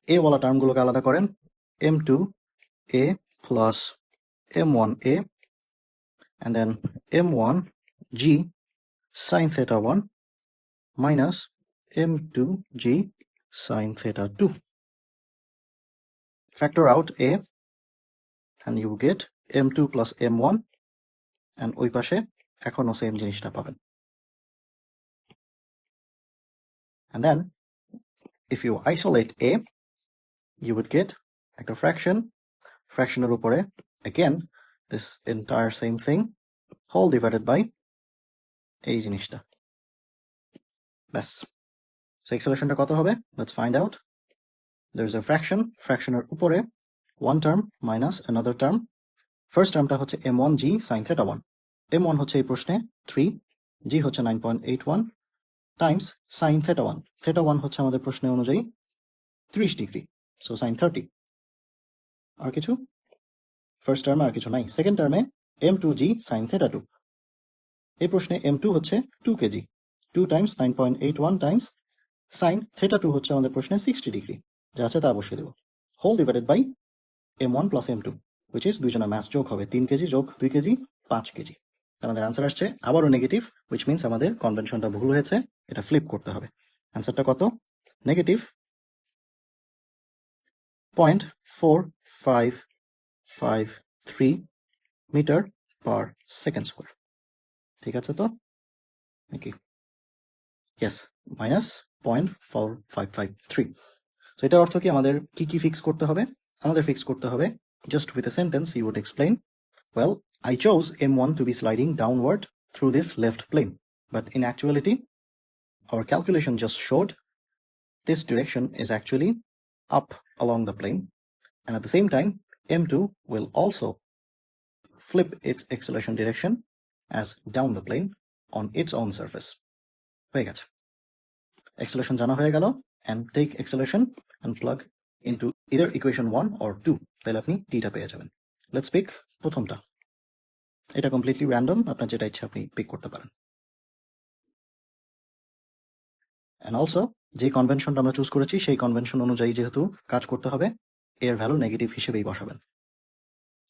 a ওয়ালা টার্মগুলোকে আলাদা করেন, m2a plus m1a and then m1g sin theta 1 minus m2g sin theta 2. Factor out a and you get m2 plus m1 and ওই পাশে এখনো সেম জিনিসটা পাবেন। And then if you isolate a, you would get একটা fractionের উপরে again this entire same thing whole divided by এই জিনিসটা। ব্যাস, so এক্সেলেশনটা কত হবে? Let's find out. There is a fractionের উপরে one term minus another term. First টার্মটা হচ্ছে m1g sin theta 1. m1 হচ্ছে এই প্রশ্নে 3, g হচ্ছে 9.81 times sin theta 1. theta 1 হচ্ছে আমাদের প্রশ্নে অনুযায়ী 30 ডিগ্রি, so sin 30। আর কিছু ফার্স্ট টার্মে আর কিছু নাই। সেকেন্ড টার্মে m2g sin theta 2। এই প্রশ্নে m2 হচ্ছে 2 KG, 2 times 9.81 times sin theta 2 হচ্ছে আমাদের প্রশ্নে 60 ডিগ্রি, যা আছে তা বসিয়ে দেব, whole divided by m1 plus m2 which is দুইজনের ম্যাথ যোগ হবে 3 কেজি যোগ 2 কেজি 5 কেজি। আমাদের আনসার আসছে আবারও নেগেটিভ, which means আমাদের কনভেনশনটা ভুল হয়েছে, এটা ফ্লিপ করতে হবে। আনসারটা কত? Negative 0.4553 metre per second square. ঠিক আছে তো নাকি? Yes, minus 0.4553। তো এটার অর্থ কি? আমাদের কি ফিক্স করতে হবে? আমাদের ফিক্স করতে হবে just with a sentence you would explain, well, I chose m1 to be sliding downward through this left plane, but in actuality our calculation just showed this direction is actually up along the plane, and at the same time m2 will also flip its acceleration direction as down the plane on its own surface. হয়ে গেছে, acceleration জানা হয়ে গেল, and take acceleration and plug into either equation 1 or 2, তাহলে আপনি টিটা পেয়ে যাবেন। লেটস পিক প্রথমটা, এটা কমপ্লিটলি র্যান্ডম, আপনার যেটা ইচ্ছা আপনি পিক করতে পারেন। And also যে কনভেনশনটা আমরা চুজ করেছি সেই কনভেনশন অনুযায়ী যেহেতু কাজ করতে হবে, এর ভ্যালু নেগেটিভ হিসেবেই বসাবেন।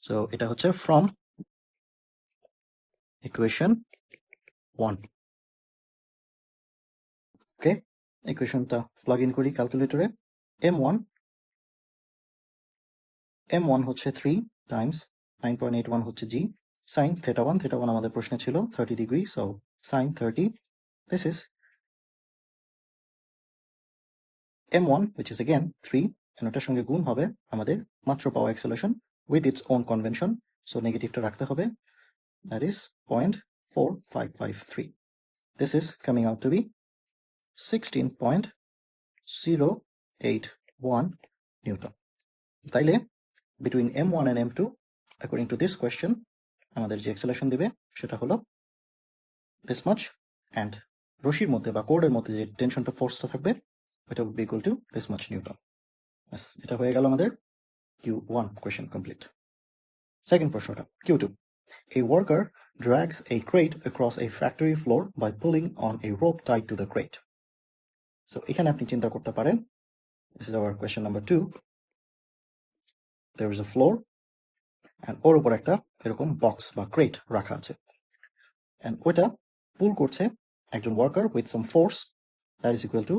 সো এটা হচ্ছে ফ্রম ইকুয়েশন 1। ওকে, ইকুয়েশনটা প্লাগ ইন করি ক্যালকুলেটরে। m1 হচ্ছে 3 টাইমস 9.81 হচ্ছে g sin θ1 আমাদের প্রশ্নে ছিল 30 degree, so sin 30, this is m1 which is again 3, and ওটার সঙ্গে গুণ হবে আমাদের মাত্র পাওয়া acceleration with its own convention, so নেগেটিভটা রাখতে হবে, that is 0.4553. this is coming out to be 16.081 Newton. তাইলে between m1 and m2 according to this question আমাদের যে অ্যাক্সেলারেশন দিবে সেটা হলো this much, and রশির মধ্যে বা কোর্ডের মধ্যে যে টেনশনটা ফোর্সটা থাকবে এটা would be equal to this much Newton. ব্যাস, এটা হয়ে গেল আমাদের Q1 question complete. সেকেন্ড প্রশ্নটা Q2. A worker drags a crate across a factory floor by pulling on a rope tied to the crate. So এখানে আপনি চিন্তা করতে পারেন, this is our question number 2. There is a floor and ওর উপর একটা এরকম বক্স বা ক্রেট রাখা আছে, and ওটা পুল করছে একজন worker with some force that is equal to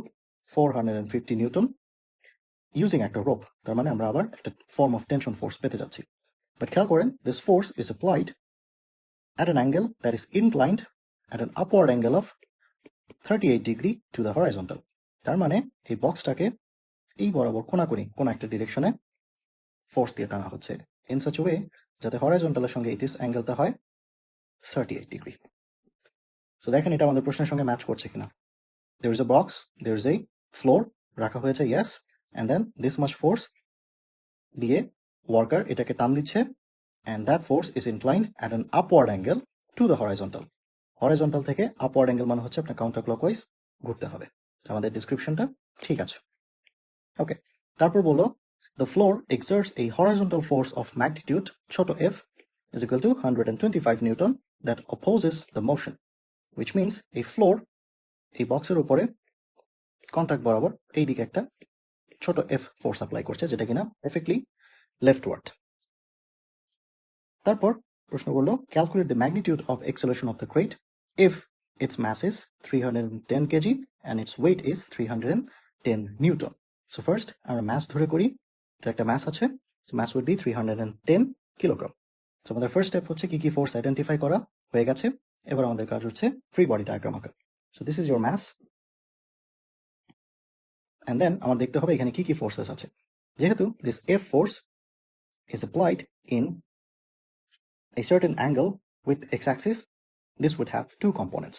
450 Newton using একটা rope. তার মানে আমরা আবার একটা form of tension force পেতে যাচ্ছি, but খেয়াল করেন this force is applied at an angle that is inclined at an upward angle of 38 degree to the horizontal. তার মানে এই বক্সটাকে এই বরাবর কোনাকুনি কোন একটা ডিরেকশনে ফোর্স দিয়ে টানা হচ্ছে in such a way যাতে হরাইজন্টালের সঙ্গে এই অ্যাঙ্গেলটা হয় 38 ডিগ্রি। সো দেখেন এটা আমাদের প্রশ্নের সঙ্গে ম্যাচ করছে কিনা। there is a box, there is a floor রাখা হয়েছে, yes, and then this much force দিয়ে ওয়ার্কার এটাকে টান দিচ্ছে, and that force is inclined at an upward angle to the horizontal. Horizontal থেকে আপওয়ার্ড অ্যাঙ্গেল মানে হচ্ছে আপনার কাউন্টার ক্লকওয়াইজ ঘুরতে হবে। আমাদের ডিসক্রিপশনটা ঠিক আছে। ওকে, তারপর বলো the floor exerts a horizontal force of magnitude ছোট f is equal to 125 Newton that opposes the motion, which means a floor এই বক্সের উপরে কন্ট্যাক্ট বরাবর এই দিকে একটা ছোট f ফোর্স অ্যাপ্লাই করছে যেটা কিনা পারফেক্টলি লেফটওয়ার্ড। তারপর প্রশ্ন বললো calculate the magnitude of acceleration of the crate if its mass is 310 kg and its weight is 310 Newton. So first আমরা ম্যাস ধরে করি, এটা একটা ম্যাস আছে, mass would be 310 kilogram. So আমাদের ফার্স্ট স্টেপ হচ্ছে কি কি ফোর্স আইডেন্টিফাই করা হয়ে গেছে, এবার আমাদের কাজ হচ্ছে ফ্রি বডি ডায়াগ্রাম আঁকা। So this is your mass, and then আমার দেখতে হবে এখানে কি কি ফোর্সেস আছে। যেহেতু this F force is applied in a certain angle with x-axis, this would have two components.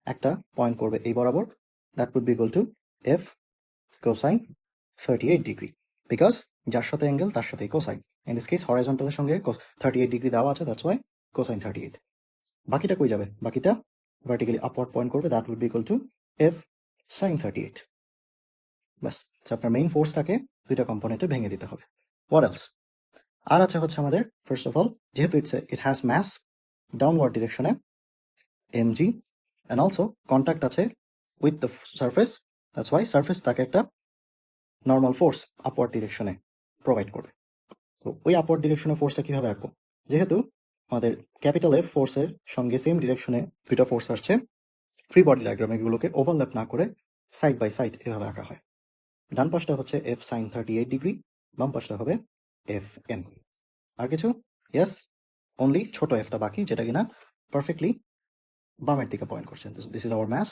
একটা পয়েন্ট করবে এই বরাবর, that would be equal to f cosine 38 degree, because যার সাথে অ্যাঙ্গেল তার সাথে কোসাইন। in this case হরাইজন্টালের সঙ্গে 38 ডিগ্রি দেওয়া আছে, that's why cosine 38। বাকিটা কই যাবে, বাকিটা ভার্টিক্যালি আপওয়ার্ড পয়েন্ট করবে, that would be equal to f sin 38। বাস, আপনার মেইন ফোর্সটাকে দুইটা কম্পোনেন্টে ভেঙে দিতে হবে। what else? আর আছে হচ্ছে আমাদের ফার্স্ট অফ অল যেহেতু ইট হ্যাজ ম্যাস ডাউনওয়ার্ড ডিরেকশনে mg, and also কন্ট্যাক্ট আছে with the surface, that's why surface তাকে একটা নর্মাল ফোর্স আপওয়ার্ড ডিরেকশনে প্রোভাইড করবে। তো ওই আপওয়ার্ড ডিরেকশনে ফোর্সটা কিভাবে আঁকবো, যেহেতু আমাদের ক্যাপিটাল এফ ফোর্সের সঙ্গে সেম ডিরেকশনে দুইটা ফোর্স আসছে, ফ্রি বডি ডায়াগ্রামে এগুলোকে ওভারল্যাপ না করে সাইড বাই সাইড এভাবে আঁকা হয়। ডান পাশটা হচ্ছে এফ সাইন 38 ডিগ্রি, বাম পাশটা হবে এফ এম। আর কিছু, ইয়েস, অনলি ছোট এফটা বাকি যেটা কিনা পারফেক্টলি বামের দিকে পয়েন্ট করছে। This is our mass,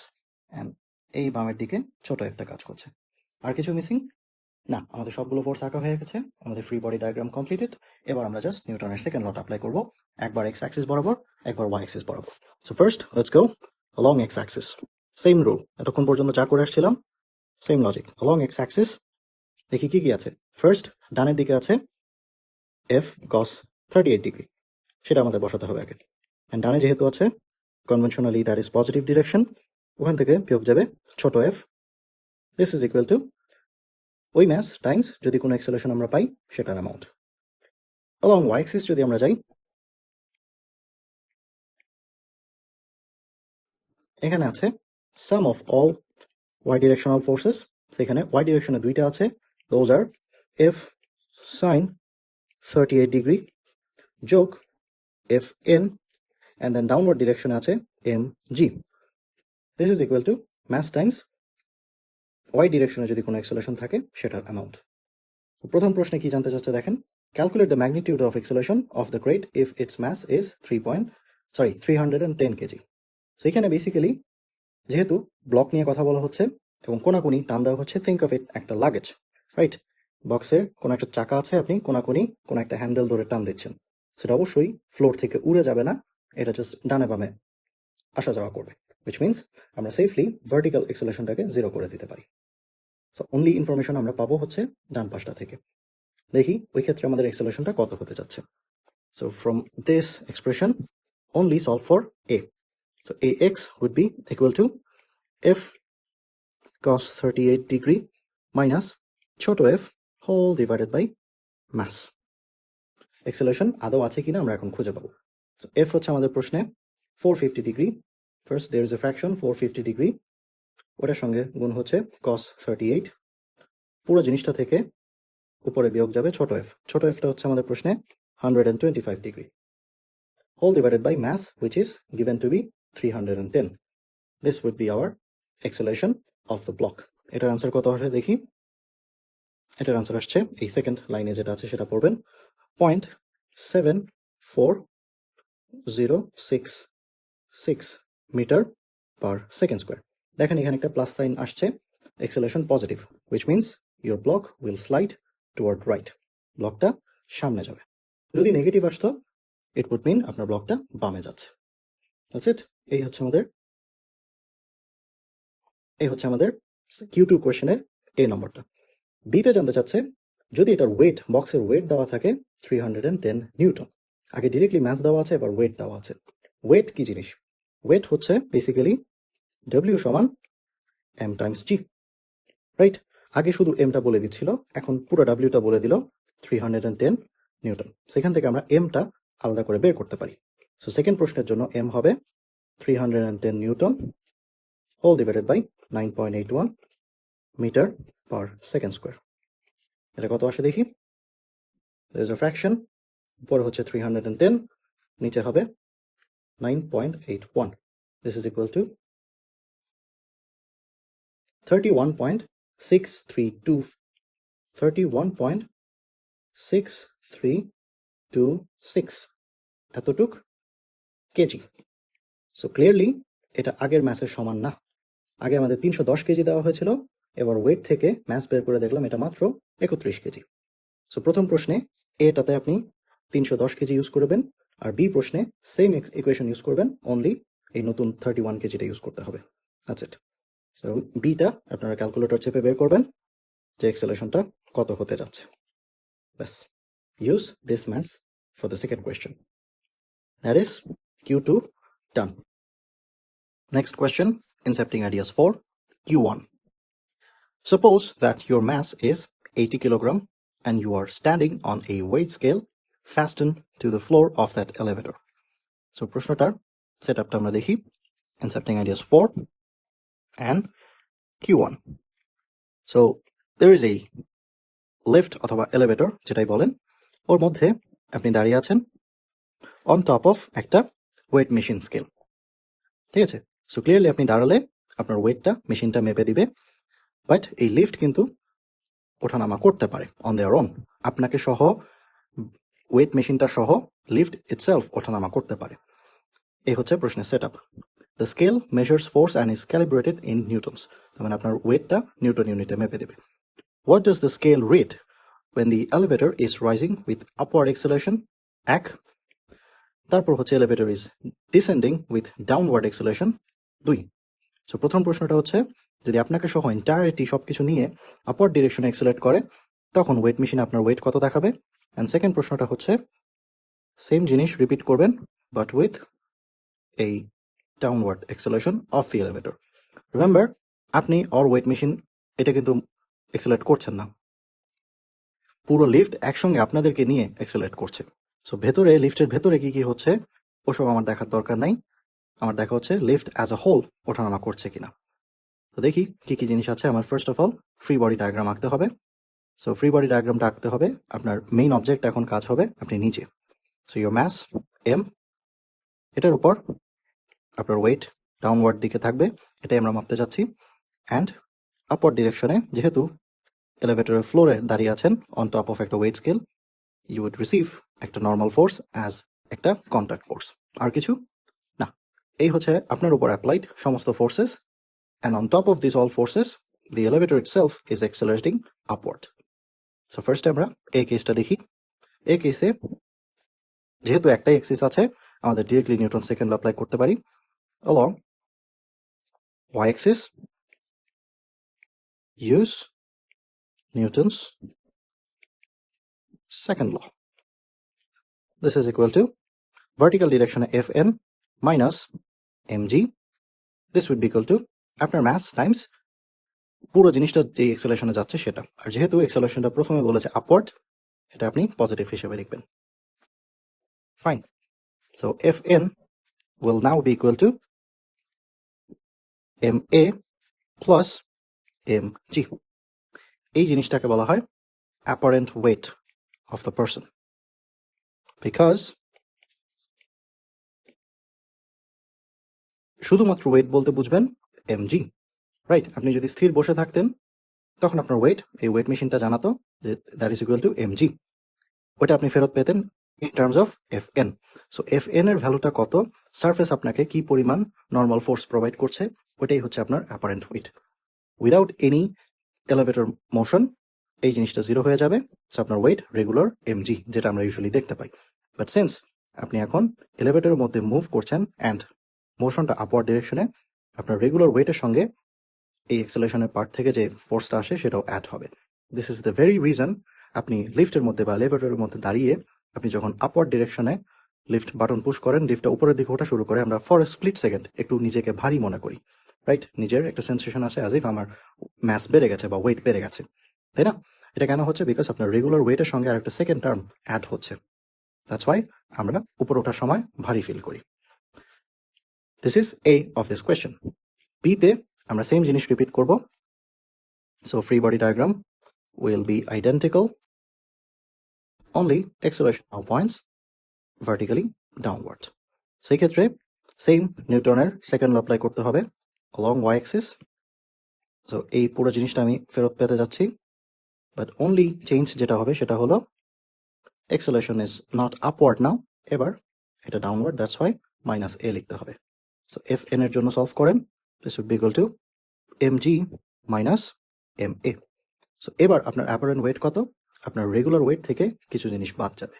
and এই বামের দিকে ছোট এফটা কাজ করছে। আর কিছু মিসিং না, আমাদের সবগুলো ফোর্স আঁকা হয়ে গেছে, আমাদের ফ্রি বডি ডায়াগ্রাম কমপ্লিটেড। এবার আমরা জাস্ট নিউটনের সেকেন্ড লটা অ্যাপ্লাই করবো, একবার এক্স অ্যাক্সিস বরাবর, একবার ওয়াই অ্যাক্সিস বরাবর। So first let's go along x Axis, same rule এতক্ষণ পর্যন্ত যা করে আসছিলাম, same logic. along x Axis দেখি কি কি আছে। ফার্স্ট ডানের দিকে আছে এফ cos 38 ডিগ্রি, সেটা আমাদের বসাতে হবে আগে। অ্যান্ড ডানে যেহেতু আছে conventionally that is positive direction, ওখান থেকে বিয়োগ যাবে ছোট F, this is equal two ওই ম্যাস টাইমস যদি কোনো অ্যাক্সেলারেশন আমরা পাই সেটার অ্যামাউন্ট। along y axis যদি আমরা যাই, এখানে আছে sum of all y directional forces সেখানে ওয়াই ডিরেকশনে দুইটা আছে, those are F sine 38 degree যোগ F N, and then downward ডিরেকশনে আছে M G. This is equal to mass times Y ডিরেকশনে যদি কোনো এক্সেলেশন থাকে সেটার অ্যামাউন্ট। প্রথম প্রশ্নে কি জানতে চাচ্ছে দেখেন, calculate the magnitude of acceleration of the crate if its mass is 310 KG. So এখানে বেসিক্যালি যেহেতু ব্লক নিয়ে কথা বলা হচ্ছে এবং কোনাকুনি টান দেওয়া হচ্ছে, থিঙ্ক অফ ইট একটা লাগেজ, রাইট? বক্সের কোনো একটা চাকা আছে, আপনি কোনাকুনি কোনো একটা হ্যান্ডেল ধরে টান দিচ্ছেন, সেটা অবশ্যই ফ্লোর থেকে উড়ে যাবে না, এটা জাস্ট ডানে বামে আসা যাওয়া করবে, উইচ মিনস আমরা সেফলি ভার্টিক্যাল এক্সেলেশনটাকে 0 করে দিতে পারি। সো অনলি ইনফরমেশন আমরা পাবো হচ্ছে ডান পাশটা থেকে। দেখি ওই ক্ষেত্রে আমাদের এক্সেলেশনটা কত হতে যাচ্ছে। So from this expression only solve for a. So ax would be equal to f cos 38 degree minus ছোট f whole divided by mass. Acceleration আদৌ আছে কিনা আমরা এখন খুঁজে পাবো। So f হচ্ছে আমাদের প্রশ্নে 450 degree, first there is a fraction 450 degree, ওটার সঙ্গে গুণ হচ্ছে cos 38, পুরো জিনিসটা থেকে উপরে বিয়োগ যাবে ছোট f, ছোট fটা হচ্ছে আমাদের প্রশ্নে 125 degree, whole divided by mass which is given to be 310. This would be our acceleration of the block. এটার আনসার কত আসে দেখি। এটার আনসার আসছে এই সেকেন্ড লাইনে যেটা আছে সেটা পড়বেন 0.74066 মিটার পার সেকেন্ড স্কোয়ার। দেখেন এখানে একটা প্লাস সাইন আসছে, acceleration positive, which means your block will slide toward right. ব্লকটা সামনে যাবে। যদি নেগেটিভ আসতো it would mean আপনার ব্লকটা বামে যাচ্ছে। That's it. এই হচ্ছে আমাদের Q2 কোয়েশ্চেনের A নম্বরটা। বিতে জানতে চাচ্ছে যদি এটার ওয়েট, বক্সের ওয়েট দেওয়া থাকে 310 নিউটন, আগে ডিরেক্টলি ম্যাস দেওয়া আছে, এবার ওয়েট দেওয়া আছে। ওয়েট কি জিনিস? ওয়েট হচ্ছে বেসিক্যালি W সমান m টাইমস g, রাইট? আগে শুধু এমটা বলে দিচ্ছিল, এখন পুরো ডাব্লিউটা বলে দিল 310 নিউটন। সেখান থেকে আমরা এমটা আলাদা করে বের করতে পারি। সো সেকেন্ড প্রশ্নের জন্য এম হবে 310 Newton whole divided by 9.81 metre per second square. এটা কত আসে দেখি। there is a fraction, উপরে হচ্ছে 310, নিচে হবে 9.81. this is equal to 31.6326 এতটুক কেজি। সো ক্লিয়ারলি এটা আগের ম্যাসের সমান না। আগে আমাদের 310 কেজি দেওয়া হয়েছিল, এবার ওয়েট থেকে ম্যাস বের করে দেখলাম এটা মাত্র 31 কেজি। সো প্রথম প্রশ্নে এটাতে আপনি 310 কেজি ইউজ করবেন, আর বি প্রশ্নে সেম ইকুয়েশন ইউজ করবেন, অনলি এই নতুন 31 কেজিটা ইউজ করতে হবে। That's it. সো বিটা আপনারা ক্যালকুলেটর চেপে বের করবেন যে এক্সেলেশনটা কত হতে যাচ্ছে। ব্যাস, use this maths for the second question. That is Q2 done. Next question, incepting ideas for Q1. Suppose that your mass is 80 kilogram and you are standing on a weight scale fastened to the floor of that elevator. So প্রশ্নটার সেটআপটা আমরা দেখি, incepting ideas 4 and Q1. So there is a lift অথবা elevator যেটাই বলেন, ওর মধ্যে আপনি দাঁড়িয়ে আছেন on top of একটা ওয়েট মেশিন স্কেল, ঠিক আছে? সো ক্লিয়ারলি আপনি দাঁড়ালে আপনার ওয়েটটা মেশিনটা মেপে দিবে, বাট এই লিফট কিন্তু ওঠানামা করতে পারে অন দেয়ার ওন, আপনাকে সহ ওয়েট মেশিনটা সহ লিফট ইটসেলফ ওঠানামা করতে পারে। এই হচ্ছে প্রশ্নের set up. The scale measures force and is calibrated in Newton's, তার মানে আপনার ওয়েটটা নিউটন ইউনিটে মেপে দেবে। What does the scale read when the elevator is rising with upward acceleration? 1। তারপর হচ্ছে elevator is descending with downward acceleration 2। So প্রথম প্রশ্নটা হচ্ছে যদি আপনাকে সহ এন্টায়ারিটি সবকিছু নিয়ে আপওয়ার্ড ডিরেকশনে এক্সেলারেট করে তখন ওয়েট মেশিন আপনার ওয়েট কত দেখাবে। অ্যান্ড সেকেন্ড প্রশ্নটা হচ্ছে সেম জিনিস রিপিট করবেন বাট উইথ এই downward acceleration of the elevator. Remember, আপনি অর ওয়েট মেশিন এটা কিন্তু এক্সেলারেট করছেন না, পুরো লিফট একসঙ্গে আপনাদেরকে নিয়ে এক্সেলারেট করছে। সো ভেতরে, লিফটের ভেতরে কি কি হচ্ছে ওসব আমার দেখার দরকার নাই, আমার দেখা হচ্ছে লিফট অ্যাজ আ হোল ওঠানামা করছে কিনা। তো দেখি কি কি জিনিস আছে আমার। First of all free body diagram আঁকতে হবে। সো ফ্রি বডি ডায়াগ্রামটা আঁকতে হবে, আপনার মেইন অবজেক্ট এখন কাজ হবে আপনি নিচে। সো ইয়োর ম্যাস এম, এটার উপর আপনার ওয়েট ডাউনওয়ার্ড দিকে থাকবে, এটাই আমরা মাপতে যাচ্ছি। অ্যান্ড আপওয়ার্ড ডিরেকশনে যেহেতু এলিভেটরের ফ্লোরে দাঁড়িয়ে আছেন অন টপ অফ একটা weight scale, you would receive একটা নর্মাল ফোর্স অ্যাজ একটা কন্ট্যাক্ট ফোর্স, আর কিছু না। এই হচ্ছে আপনার উপর অ্যাপ্লাইড সমস্ত forces, and on top of this all forces the elevator itself is accelerating upward. So first আমরা এই কেসটা দেখি। এই কেসে যেহেতু একটাই এক্সিস আছে, আমাদের directly Newton second law apply করতে পারি। along y axis use Newton's second law. This is equal to vertical direction Fn minus mg. This would be equal to আপনার mass times পুরো জিনিসটা যে এক্সেলেশনে যাচ্ছে সেটা। আর যেহেতু এক্সেলেশনটা প্রথমে বলেছে আপওয়ার্ড, এটা আপনি পজিটিভ হিসেবে লিখবেন। Fine. So Fn will now be equal to ma plus mg. এই জিনিসটাকে বলা হয় apparent weight of the person, because শুধুমাত্র ওয়েট বলতে বুঝবেন mg, রাইট? আপনি যদি স্থির বসে থাকতেন তখন আপনার ওয়েট, এই ওয়েট মেশিনটা জানাতো যে that is equal to mg, ওইটা আপনি ফেরত পেতেন in terms of Fn। So Fn এর ভ্যালুটা কত, সারফেস আপনাকে কি পরিমাণ নর্মাল ফোর্স প্রোভাইড করছে, ওইটাই হচ্ছে আপনার apparent weight. Without any elevator motion এই জিনিসটা জিরো হয়ে যাবে। সো আপনার ওয়েট রেগুলার mg, যেটা আমরা ইউজুয়ালি দেখতে পাই। বাট সিন্স আপনি এখন এলিভেটরের মধ্যে মুভ করছেন অ্যান্ড মোশনটা আপওয়ার্ড ডিরেকশনে, আপনার রেগুলার ওয়েটের সঙ্গে এই এক্সেলেশনের পার্ট থেকে যে ফোর্সটা আসে সেটাও অ্যাড হবে। This is the very reason আপনি লিফটের মধ্যে বা এলিভেটরের মধ্যে দাঁড়িয়ে আপনি যখন আপওয়ার্ড ডিরেকশনে লিফট বাটন পুশ করেন, লিফটটা উপরের দিকে ওঠা শুরু করে, আমরা ফর এ স্প্লিট সেকেন্ড একটু নিজেকে ভারী মনে করি, রাইট? নিজের একটা সেন্সেশন আছে অ্যাজ ইফ আমার ম্যাস বেড়ে গেছে বা ওয়েট বেড়ে গেছে, তাই না? এটা কেন হচ্ছে? বিকজ আপনার রেগুলার ওয়েটের সঙ্গে আর একটা সেকেন্ড টার্ম অ্যাড হচ্ছে। দ্যাটস ওয়াই আমরা উপরে ওঠার সময় ভারী ফিল করি। This is A of this question. B তে আমরা সেম জিনিস রিপিট করব। So free body diagram will be identical, only acceleration now points vertically downward. সেই ক্ষেত্রে সেম নিউটনের সেকেন্ড ল অ্যাপ্লাই করতে হবে along y axis. সো এই পুরো জিনিসটা আমি ফেরত পেতে যাচ্ছি, বাট অনলি চেঞ্জ যেটা হবে সেটা হলো acceleration is not upward now, এবার এটা downward, that's why minus a লিখতে হবে। সো Fn এর জন্য সলভ করেন, this would be equal to mg minus ma. So এবার আপনার অ্যাপারেন্ট ওয়েট কত? আপনার রেগুলার ওয়েট থেকে কিছু জিনিস বাদ যাবে।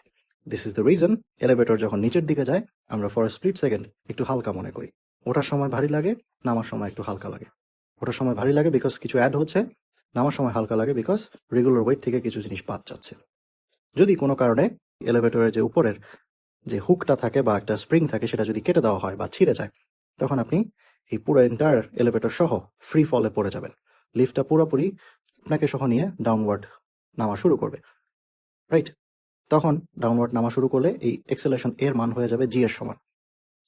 This is the reason elevator যখন নিচের দিকে যায় আমরা ফর স্প্লিট সেকেন্ড একটু হালকা মনে করি। ওঠার সময় ভারী লাগে, নামার সময় একটু হালকা লাগে। ওঠার সময় ভারী লাগে বিকজ কিছু অ্যাড হচ্ছে, নামার সময় হালকা লাগে বিকজ রেগুলার ওয়েট থেকে কিছু জিনিস বাদ যাচ্ছে। যদি কোনো কারণে এলিভেটরের যে উপরের যে হুকটা থাকে বা একটা স্প্রিং থাকে সেটা যদি কেটে দেওয়া হয় বা ছিঁড়ে যায়, তখন আপনি এই পুরো এন্টায়ার এলিভেটর সহ ফ্রি ফলে পড়ে যাবেন। লিফটটা পুরোপুরি আপনাকে সহ নিয়ে ডাউনওয়ার্ড নামা শুরু করবে, রাইট? তখন ডাউনওয়ার্ড নামা শুরু করলে এই এক্সেলেশন এর মান হয়ে যাবে জি এর সমান।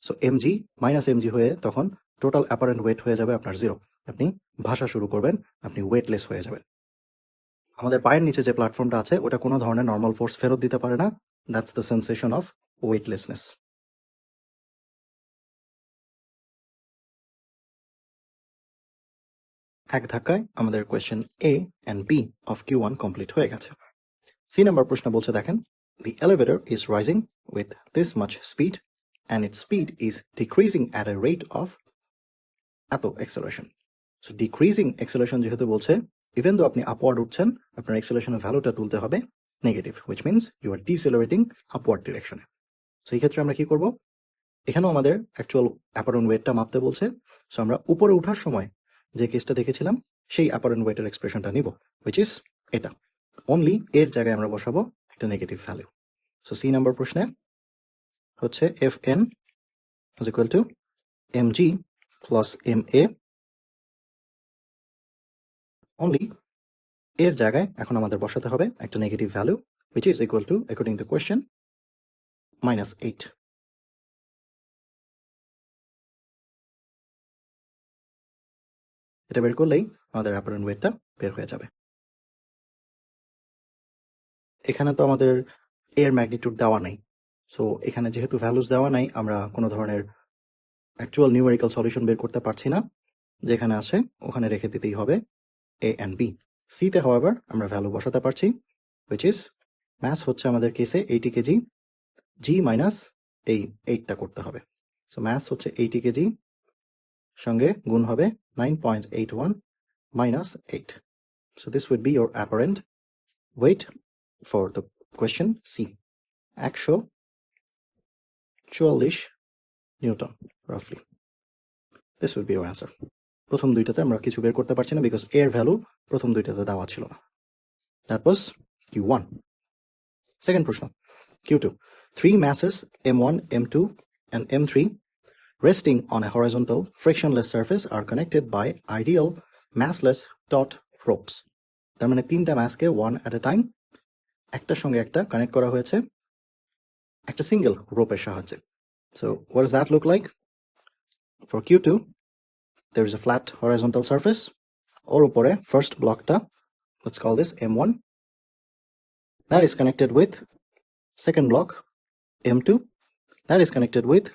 সো mg মাইনাস mg হয়ে তখন টোটাল অ্যাপারেন্ট ওয়েট হয়ে যাবে আপনার জিরো। আপনি ভাসা শুরু করবেন, আপনি ওয়েটলেস হয়ে যাবেন। আমাদের পায়ের নিচে যে প্ল্যাটফর্মটা আছে ওটা কোনো ধরনের নর্মাল ফোর্স ফেরত দিতে পারে না। That's the sensation of weightlessness. এক ধাক্কায় আমাদের question A and B of Q1 complete হয়ে গেছে। সি নাম্বার প্রশ্ন বলছে, দেখেন, the elevator is rising with this much speed and its speed is decreasing at a rate of এত acceleration. So decreasing acceleration যেহেতু বলছে, even though আপনি আপওয়ার্ড উঠছেন, আপনার acceleration ভ্যালুটা তুলতে হবে negative, which means you are decelerating upward direction. So এই ক্ষেত্রে আমরা কি করব? এখানেও আমাদের অ্যাকচুয়াল অ্যাপারেন্ট ওয়েটটা মাপতে বলছে। সো আমরা উপরে ওঠার সময় যে কেসটা দেখেছিলাম সেই অ্যাপারেন্ট ওয়েটের এক্সপ্রেশনটা নিব, which is এটা। অনলি এর জায়গায় আমরা বসাবো একটা negative value. So C number প্রশ্নে হচ্ছে Fn is equal to mg plus ma, only এর জায়গায় এখন আমাদের বসাতে হবে একটা negative value, which is equal to, according to question, -8. এটা বের করলেই আমাদের অ্যাপারেন্ট ওয়েটটা বের হয়ে যাবে। এখানে তো আমাদের এর ম্যাগনিটিউড দেওয়া নাই, সো এখানে যেহেতু ভ্যালুস দেওয়া নাই আমরা কোনো ধরনের অ্যাকচুয়াল নিউমেরিক্যাল সলিউশন বের করতে পারছি না। যেখানে আছে ওখানে রেখে দিতেই হবে এ অ্যান্ড বি। সিতে হাওয়েভার আমরা ভ্যালু বসাতে পারছি, হুইচ ইজ ম্যাস হচ্ছে আমাদের কেসে 80 কেজি, জি মাইনাস এই 8টা করতে হবে। সো ম্যাস হচ্ছে 80 কেজি, সঙ্গে গুণ হবে 9.81 minus 8. So this would be your apparent weight for the question C. 144 Newton roughly. This would be your answer. প্রথম দুইটাতে আমরা কিছু বের করতে পারছি না বিকজ এর ভ্যালু প্রথম দুইটাতে দেওয়া ছিল না। That was Q1. Second প্রশ্ন Q2. Three masses M1, M2 and M3 resting on a horizontal frictionless surface are connected by ideal massless taut ropes. তার মানে তিনটা ম্যাসকে ওয়ান অ্যাট এ টাইম একটার সঙ্গে একটা কানেক্ট করা হয়েছে একটা সিঙ্গেল রোপের সাহায্যে। So what does that look like? For Q2 there is a flat horizontal surface, ওর উপরে ফার্স্ট ব্লকটা, let's call this M1, that is connected with second block M2, that is connected with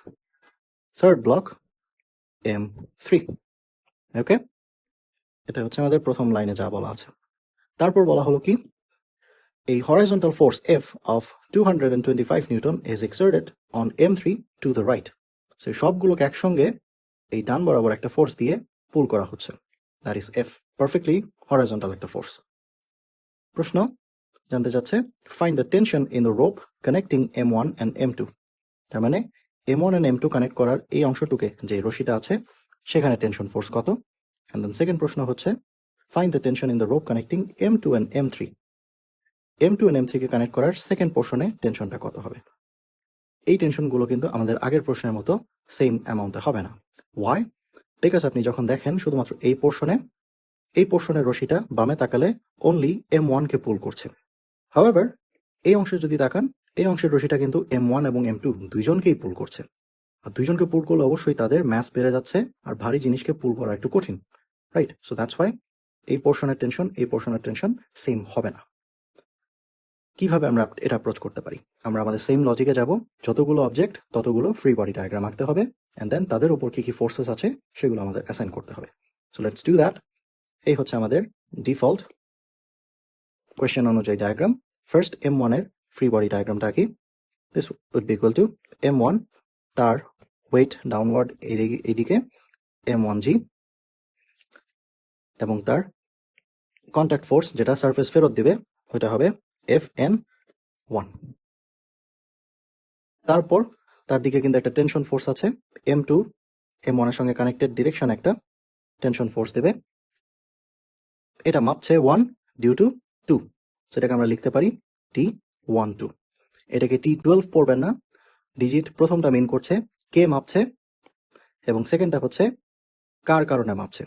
third block M3. ওকে, এটা হচ্ছে আমাদের প্রথম লাইনে যা বলা আছে। তারপর বলা হলো কি, a horizontal force F of 225 Newton is exerted on M3 to the right. So সবগুলোকে একসঙ্গে এই ডান বরাবর একটা ফোর্স দিয়ে পুল করা হচ্ছে, that is F, perfectly horizontal একটা ফোর্স। প্রশ্ন জানতে চাচ্ছে find the tension in the rope connecting M1 and M2। তার মানে M1 অ্যান্ড M2 কানেক্ট করার এই অংশটুকে যে রশিটা আছে সেখানে টেনশন ফোর্স কত। অ্যান্ড দেন সেকেন্ড প্রশ্ন হচ্ছে find the tension in the rope connecting M2 and M3। M2 and M3 K connect করার সেকেন্ড পোর্শনে টেনশনটা কত হবে। এই টেনশনগুলো কিন্তু আমাদের আগের প্রশ্নের মতো সেম অ্যামাউন্টে হবে না। ওয়াই? বিকজ আপনি যখন দেখেন শুধুমাত্র এই পোর্শনের রশিটা বামে তাকালে অনলি M1 কে পুল করছে। হাউএভার এই অংশে যদি তাকান, এই অংশের রশিটা কিন্তু M1 এবং M2 দুইজনকেই পুল করছে। আর দুইজনকে পুল করলে অবশ্যই তাদের ম্যাস বেড়ে যাচ্ছে, আর ভারী জিনিসকে পুল করা একটু কঠিন, রাইট? সো দ্যাটস ওয়াই এই পোর্শনের টেনশন এই পোর্শনের টেনশন সেম হবে না। কিভাবে আমরা এটা অ্যাপ্রোচ করতে পারি? আমরা আমাদের সেম লজিকে যাব, যতগুলো অবজেক্ট ততগুলো ফ্রি বডি ডায়াগ্রাম আঁকতে হবে, অ্যান্ড দেন তাদের উপর কি কি ফোর্সেস আছে সেগুলো আমাদের অ্যাসাইন করতে হবে। So let's do that. এই হচ্ছে আমাদের ডিফল্ট কোয়েশ্চেন অনুযায়ী ডায়াগ্রাম। ফার্স্ট M1 এর ফ্রি বডি ডায়াগ্রামটা আঁকি। This would be equal to M1, তার ওয়েট ডাউনওয়ার্ড এইদিকে M1G, এবং তার কন্ট্যাক্ট ফোর্স যেটা সারফেস ফেরত দিবে ওইটা হবে FN1। তারপর তার দিকে কিন্তু একটা টেনশন ফোর্স আছে, M2 M1 এর সঙ্গে কানেক্টেড ডিরেকশন একটা টেনশন ফোর্স দেবে, এটা মাপছে 1 ডিউ টু 2, সেটাকে আমরা লিখতে পারি T12। এটাকে T12 পড়বেন না, ডিজিট প্রথমটা মিন করছে কে মাপছে এবং সেকেন্ডটা হচ্ছে কার কারণে মাপছে।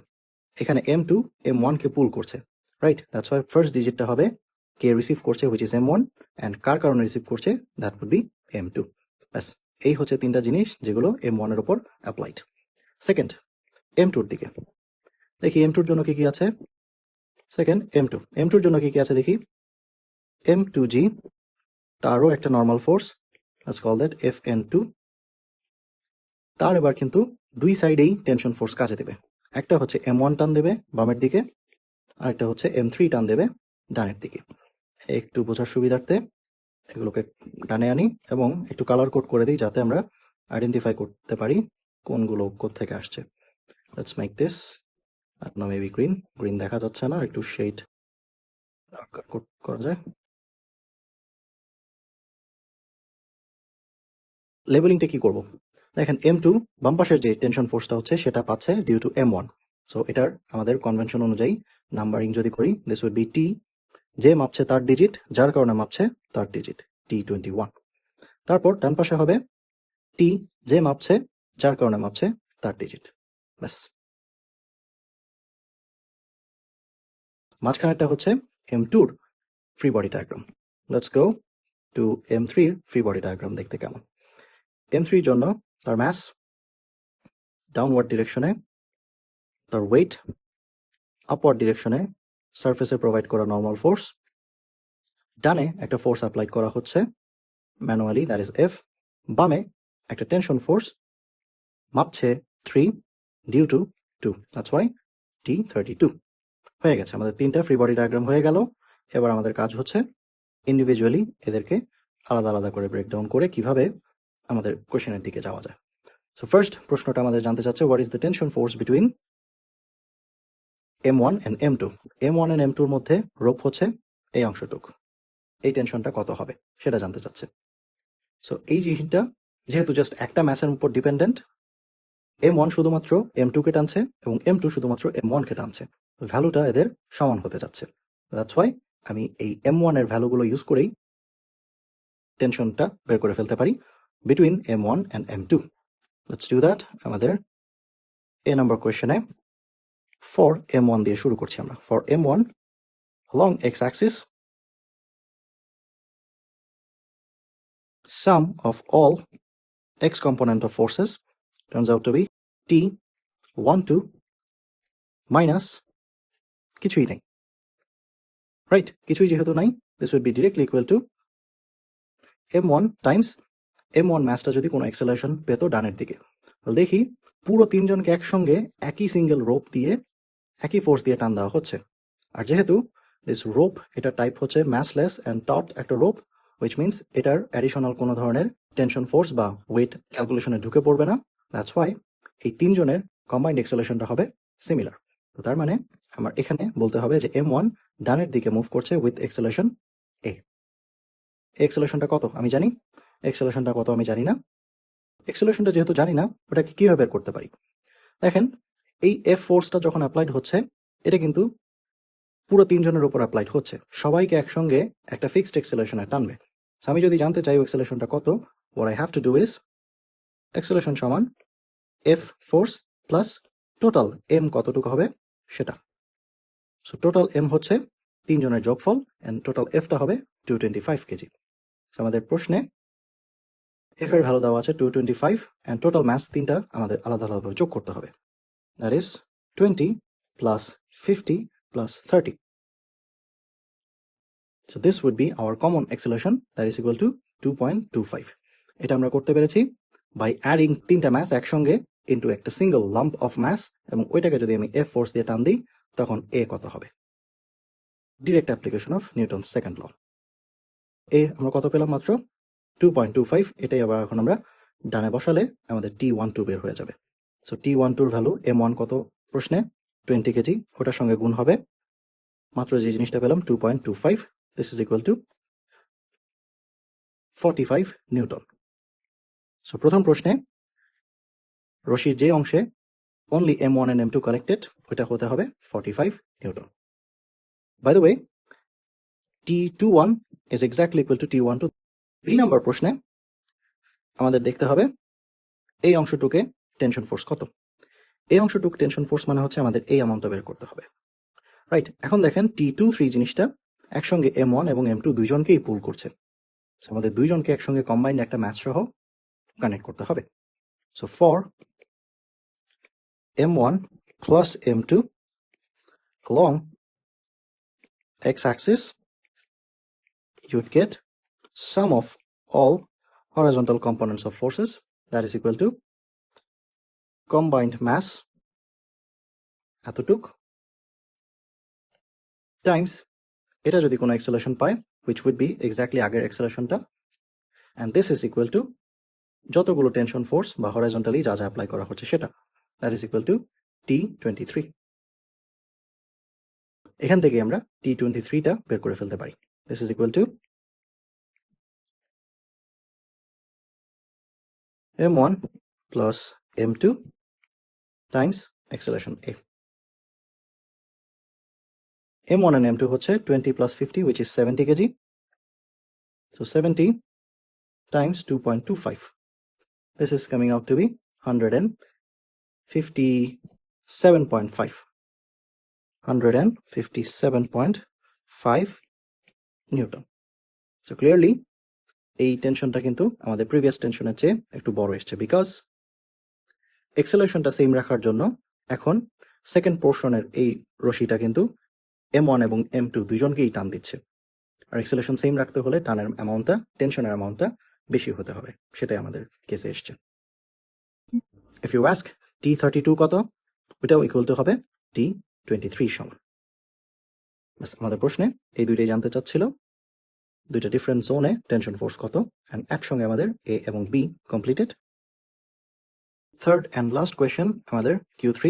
এখানে M2 M1 কে পুল করছে, রাইট? দ্যাটস ওয়াই ফার্স্ট ডিজিটটা হবে কে রিসিভ করছে হুইচ ইজ M1, অ্যান্ড কার কারণে রিসিভ করছে দ্যাট উড বি M2। ব্যাস, এই হচ্ছে তিনটা জিনিস যেগুলো M1 এর উপর অ্যাপ্লাইড। সেকেন্ড M2 এর দিকে দেখি M2 এর জন্য কি কি আছে। সেকেন্ড M2 এর জন্য কি কি আছে দেখি। M2G, তারও একটা normal force, let's call that FN2। তার এবার কিন্তু দুই সাইডেই টেনশন ফোর্স কাজে দেবে, একটা হচ্ছে M1 টান দেবে বামের দিকে, আরেকটা হচ্ছে M3 টান দেবে ডানের দিকে। একটু বোঝার সুবিধার্থে এগুলোকে ডানে আনি এবং একটু কালার কোড করে দিই যাতে আমরা আইডেন্টিফাই করতে পারি কোনগুলো কোত্থেকে আসছে। Let's make this maybe green দেখা যাচ্ছে না, একটু শেড করা যায়। লেবেলিংটা কি করব? দেখেন M2 বাম পাশের যে টেনশন ফোর্সটা হচ্ছে সেটা পাচ্ছে ডিউ টু M1। সো এটার আমাদের কনভেনশন অনুযায়ী নাম্বারিং যদি করি, দিস উড বি T, যে মাপছে তার ডিজিট, যার কারণে মাপছে তার ডিজিট T21। তারপর ডান পাশে হবে T, যে মাপছে যার কারণে মাপছে তার ডিজিট। ব্যাস, মাঝখানেরটা হচ্ছে M2 free body diagram. Let's go to M3 free body diagram দেখতে কেমন। M3 জন্য তার ম্যাস ডাউনওয়ার্ড ডিরেকশনে, তার ওয়েট আপওয়ার্ড ডিরেকশনে সারফেসে প্রোভাইড করা নর্মাল ফোর্স, ডানে একটা ফোর্স অ্যাপ্লাই করা হচ্ছে ম্যানুয়ালি, দ্যাট ইজ এফ, বামে একটা টেনশন ফোর্স মাপছে 3 due to 2, that's why T32 হয়ে গেছে। আমাদের তিনটা ফ্রি বডি ডায়াগ্রাম হয়ে গেল। এবার আমাদের কাজ হচ্ছে ইন্ডিভিজুয়ালি এদেরকে আলাদা আলাদা করে ব্রেকডাউন করে কিভাবে আমাদের কোশ্চেনের দিকে যাওয়া যায়। সো ফার্স্ট প্রশ্নটা আমাদের জানতে চাচ্ছে, what is the tension force between M1 and M2? M1 and M2 এর মধ্যে রোপ হচ্ছে এই অংশটুক, এই টেনশনটা কত হবে সেটা জানতে চাচ্ছে। সো এই জিনিসটা যেহেতু জাস্ট একটা ম্যাসের উপর ডিপেন্ডেন্ট, M1 শুধুমাত্র M2 কে টানছে এবং M2 শুধুমাত্র M1 কে টানছে, ভ্যালুটা এদের সমান হতে যাচ্ছে। দ্যাটস ওয়াই আমি এই M1 এর ভ্যালুগুলো ইউজ করেই টেনশনটা বের করে ফেলতে পারি between M1 and M2। Let's do that. আমাদের এ নাম্বার কোয়েশ্চেনে ফর M1 দিয়ে শুরু করছি আমরা। For M1 along x axis, sum of all x component of forces turns out to be T12 minus কিছুই নাই, রাইট? কিছুই যেহেতু নাই, this would be directly equal to M1 times M1 ম্যাসটা যদি কোনো অ্যাক্সেলারেশন পেত ডানের দিকে, দেখি পুরো তিনজনকে একসঙ্গে একই সিঙ্গেল রোপ দিয়ে একই ফোর্স দিয়ে টান দেওয়া হচ্ছে। আর যেহেতু দিস রোপ এটা টাইপ হচ্ছে ম্যাসলেস অ্যান্ড টট একটা রোপ, উইচ মিনস এটার অ্যাডিশনাল কোনো ধরনের টেনশন ফোর্স বা ওয়েট ক্যালকুলেশনে ঢুকে পড়বে না। দ্যাটস ওয়াই এই তিনজনের কম্বাইন্ড এক্সেলেশনটা হবে সিমিলার। তো তার মানে আমার এখানে বলতে হবে যে M1 ডানের দিকে মুভ করছে উইথ এক্সেলেশন এ। এক্সেলেশনটা কত আমি জানি, এক্সেলেশনটা কত আমি জানি না। এক্সেলেশনটা যেহেতু জানি না, ওটাকে কিভাবে বের করতে পারি? দেখেন, এই এফ ফোর্সটা যখন অ্যাপ্লাইড হচ্ছে, এটা কিন্তু পুরো তিনজনের উপর অ্যাপ্লাইড হচ্ছে, সবাইকে একসঙ্গে একটা ফিক্সড এক্সেলেশনে টানবে। আমি যদি জানতে চাই এক্সেলেশনটা কত, what I have to do is acceleration সমান F force plus total M কতটুকু হবে সেটা। সো টোটাল এম হচ্ছে তিনজনের যোগফল অ্যান্ড টোটাল এফটা হবে 225 কেজি। আমাদের প্রশ্নে এফ এর ভ্যালু দেওয়া আছে 225 অ্যান্ড টোটাল ম্যাস তিনটা আমাদের আলাদা আলাদাভাবে যোগ করতে হবে। That is 20 plus 50 plus 30। So this would be our common acceleration, that is equal to 2.25. এটা আমরা করতে পেরেছি by adding তিনটা ম্যাস একসঙ্গে into একটা সিঙ্গল লাম্প অফ ম্যাস, এবং ওইটাকে যদি আমি এফ ফোর্স দিয়ে টান দিই তখন এ কত হবে। Direct application of Newton's second law. A আমরা কত পেলাম? মাত্র 2.25। এটাই আবার এখন আমরা ডানে বসালে আমাদের T12 বের হয়ে যাবে। সো T12 ভ্যালু M1 কত প্রশ্নে? 20 কেজি, ওটার সঙ্গে গুণ হবে মাত্র যে জিনিসটা পেলাম 2.25। This is equal to 45 Newton. So প্রথম প্রশ্নে রশির যে অংশে only M1 and M2 connected, ওইটা হতে হবে 45 Newton. By the way, T21 is exactly equal to T12। 3 নম্বর প্রশ্নে আমাদের দেখতে হবে এই অংশটুকে টেনশন ফোর্স কত। এই অংশটুক টেনশন ফোর্স মানে হচ্ছে আমাদের এই অ্যামাউন্টটা বের করতে হবে, রাইট? এখন দেখেন T23 জিনিসটা একসঙ্গে M1 এবং M2 দুইজনকেই পুল করছে, আমাদের দুইজনকে একসঙ্গে কম্বাইন্ড একটা ম্যাচ সহ কানেক্ট করতে হবে। So for M1 plus M2 along x-axis, you would get sum of all horizontal components of forces, that is equal to combined mass এতটুক times এটা যদি কোনো acceleration পায়, which would be exactly আগের acceleration-টা, and this is equal to যতগুলো টেনশন ফোর্স বা হরাইজন্টালি যা যা অ্যাপ্লাই করা হচ্ছে সেটা, that is equal to T23। এখান থেকে আমরা T23টা বের করে ফেলতে পারি। This is equal to M1 plus M2 times acceleration A. M1 and M2 হচ্ছে 20 plus 50, which is 70 kg. So 70 times 2.25. This is coming out to be 157.5. 157.5 Newton. So clearly এই টেনশনটা কিন্তু আমাদের প্রিভিয়াস টেনশনের চেয়ে একটু বড় এসছে, বিকজ এক্সেলারেশনটা সেম রাখার জন্য এখন সেকেন্ড পোর্শনের এই রশিটা কিন্তু M1 এবং M2 দুইজনকেই টান দিচ্ছে। আর অ্যাক্সেলারেশন সেম রাখতে হলে টানের অ্যামাউন্টটা, টেনশনের অ্যামাউন্টটা বেশি হতে হবে। সেটাই আমাদের কেসে এসছে। ইফ ইউ আস্ক T32 কত, ওইটাও ইকুয়াল টু হবে T23 সমান। বাস আমাদের প্রশ্নে এই দুইটাই জানতে চাচ্ছিল, দুইটা ডিফারেন্ট জোনে টেনশন ফোর্স কত, অ্যান্ড একসঙ্গে আমাদের এ এবং be completed. Third and last question আমাদের Q3।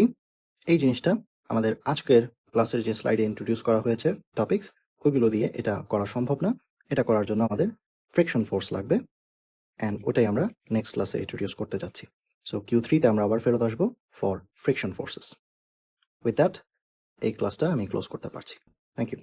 এই জিনিসটা আমাদের আজকের ক্লাসের যে স্লাইডে ইন্ট্রোডিউস করা হয়েছে টপিকস, ওইগুলো দিয়ে এটা করা সম্ভব না। এটা করার জন্য আমাদের ফ্রিকশন ফোর্স লাগবে, অ্যান্ড ওটাই আমরা নেক্সট ক্লাসে ইন্ট্রোডিউস করতে যাচ্ছি। সো Q3-তে আমরা আবার ফেরত আসবো for friction forces. With that এই ক্লাসটা আমি ক্লোজ করতে পারছি। Thank you.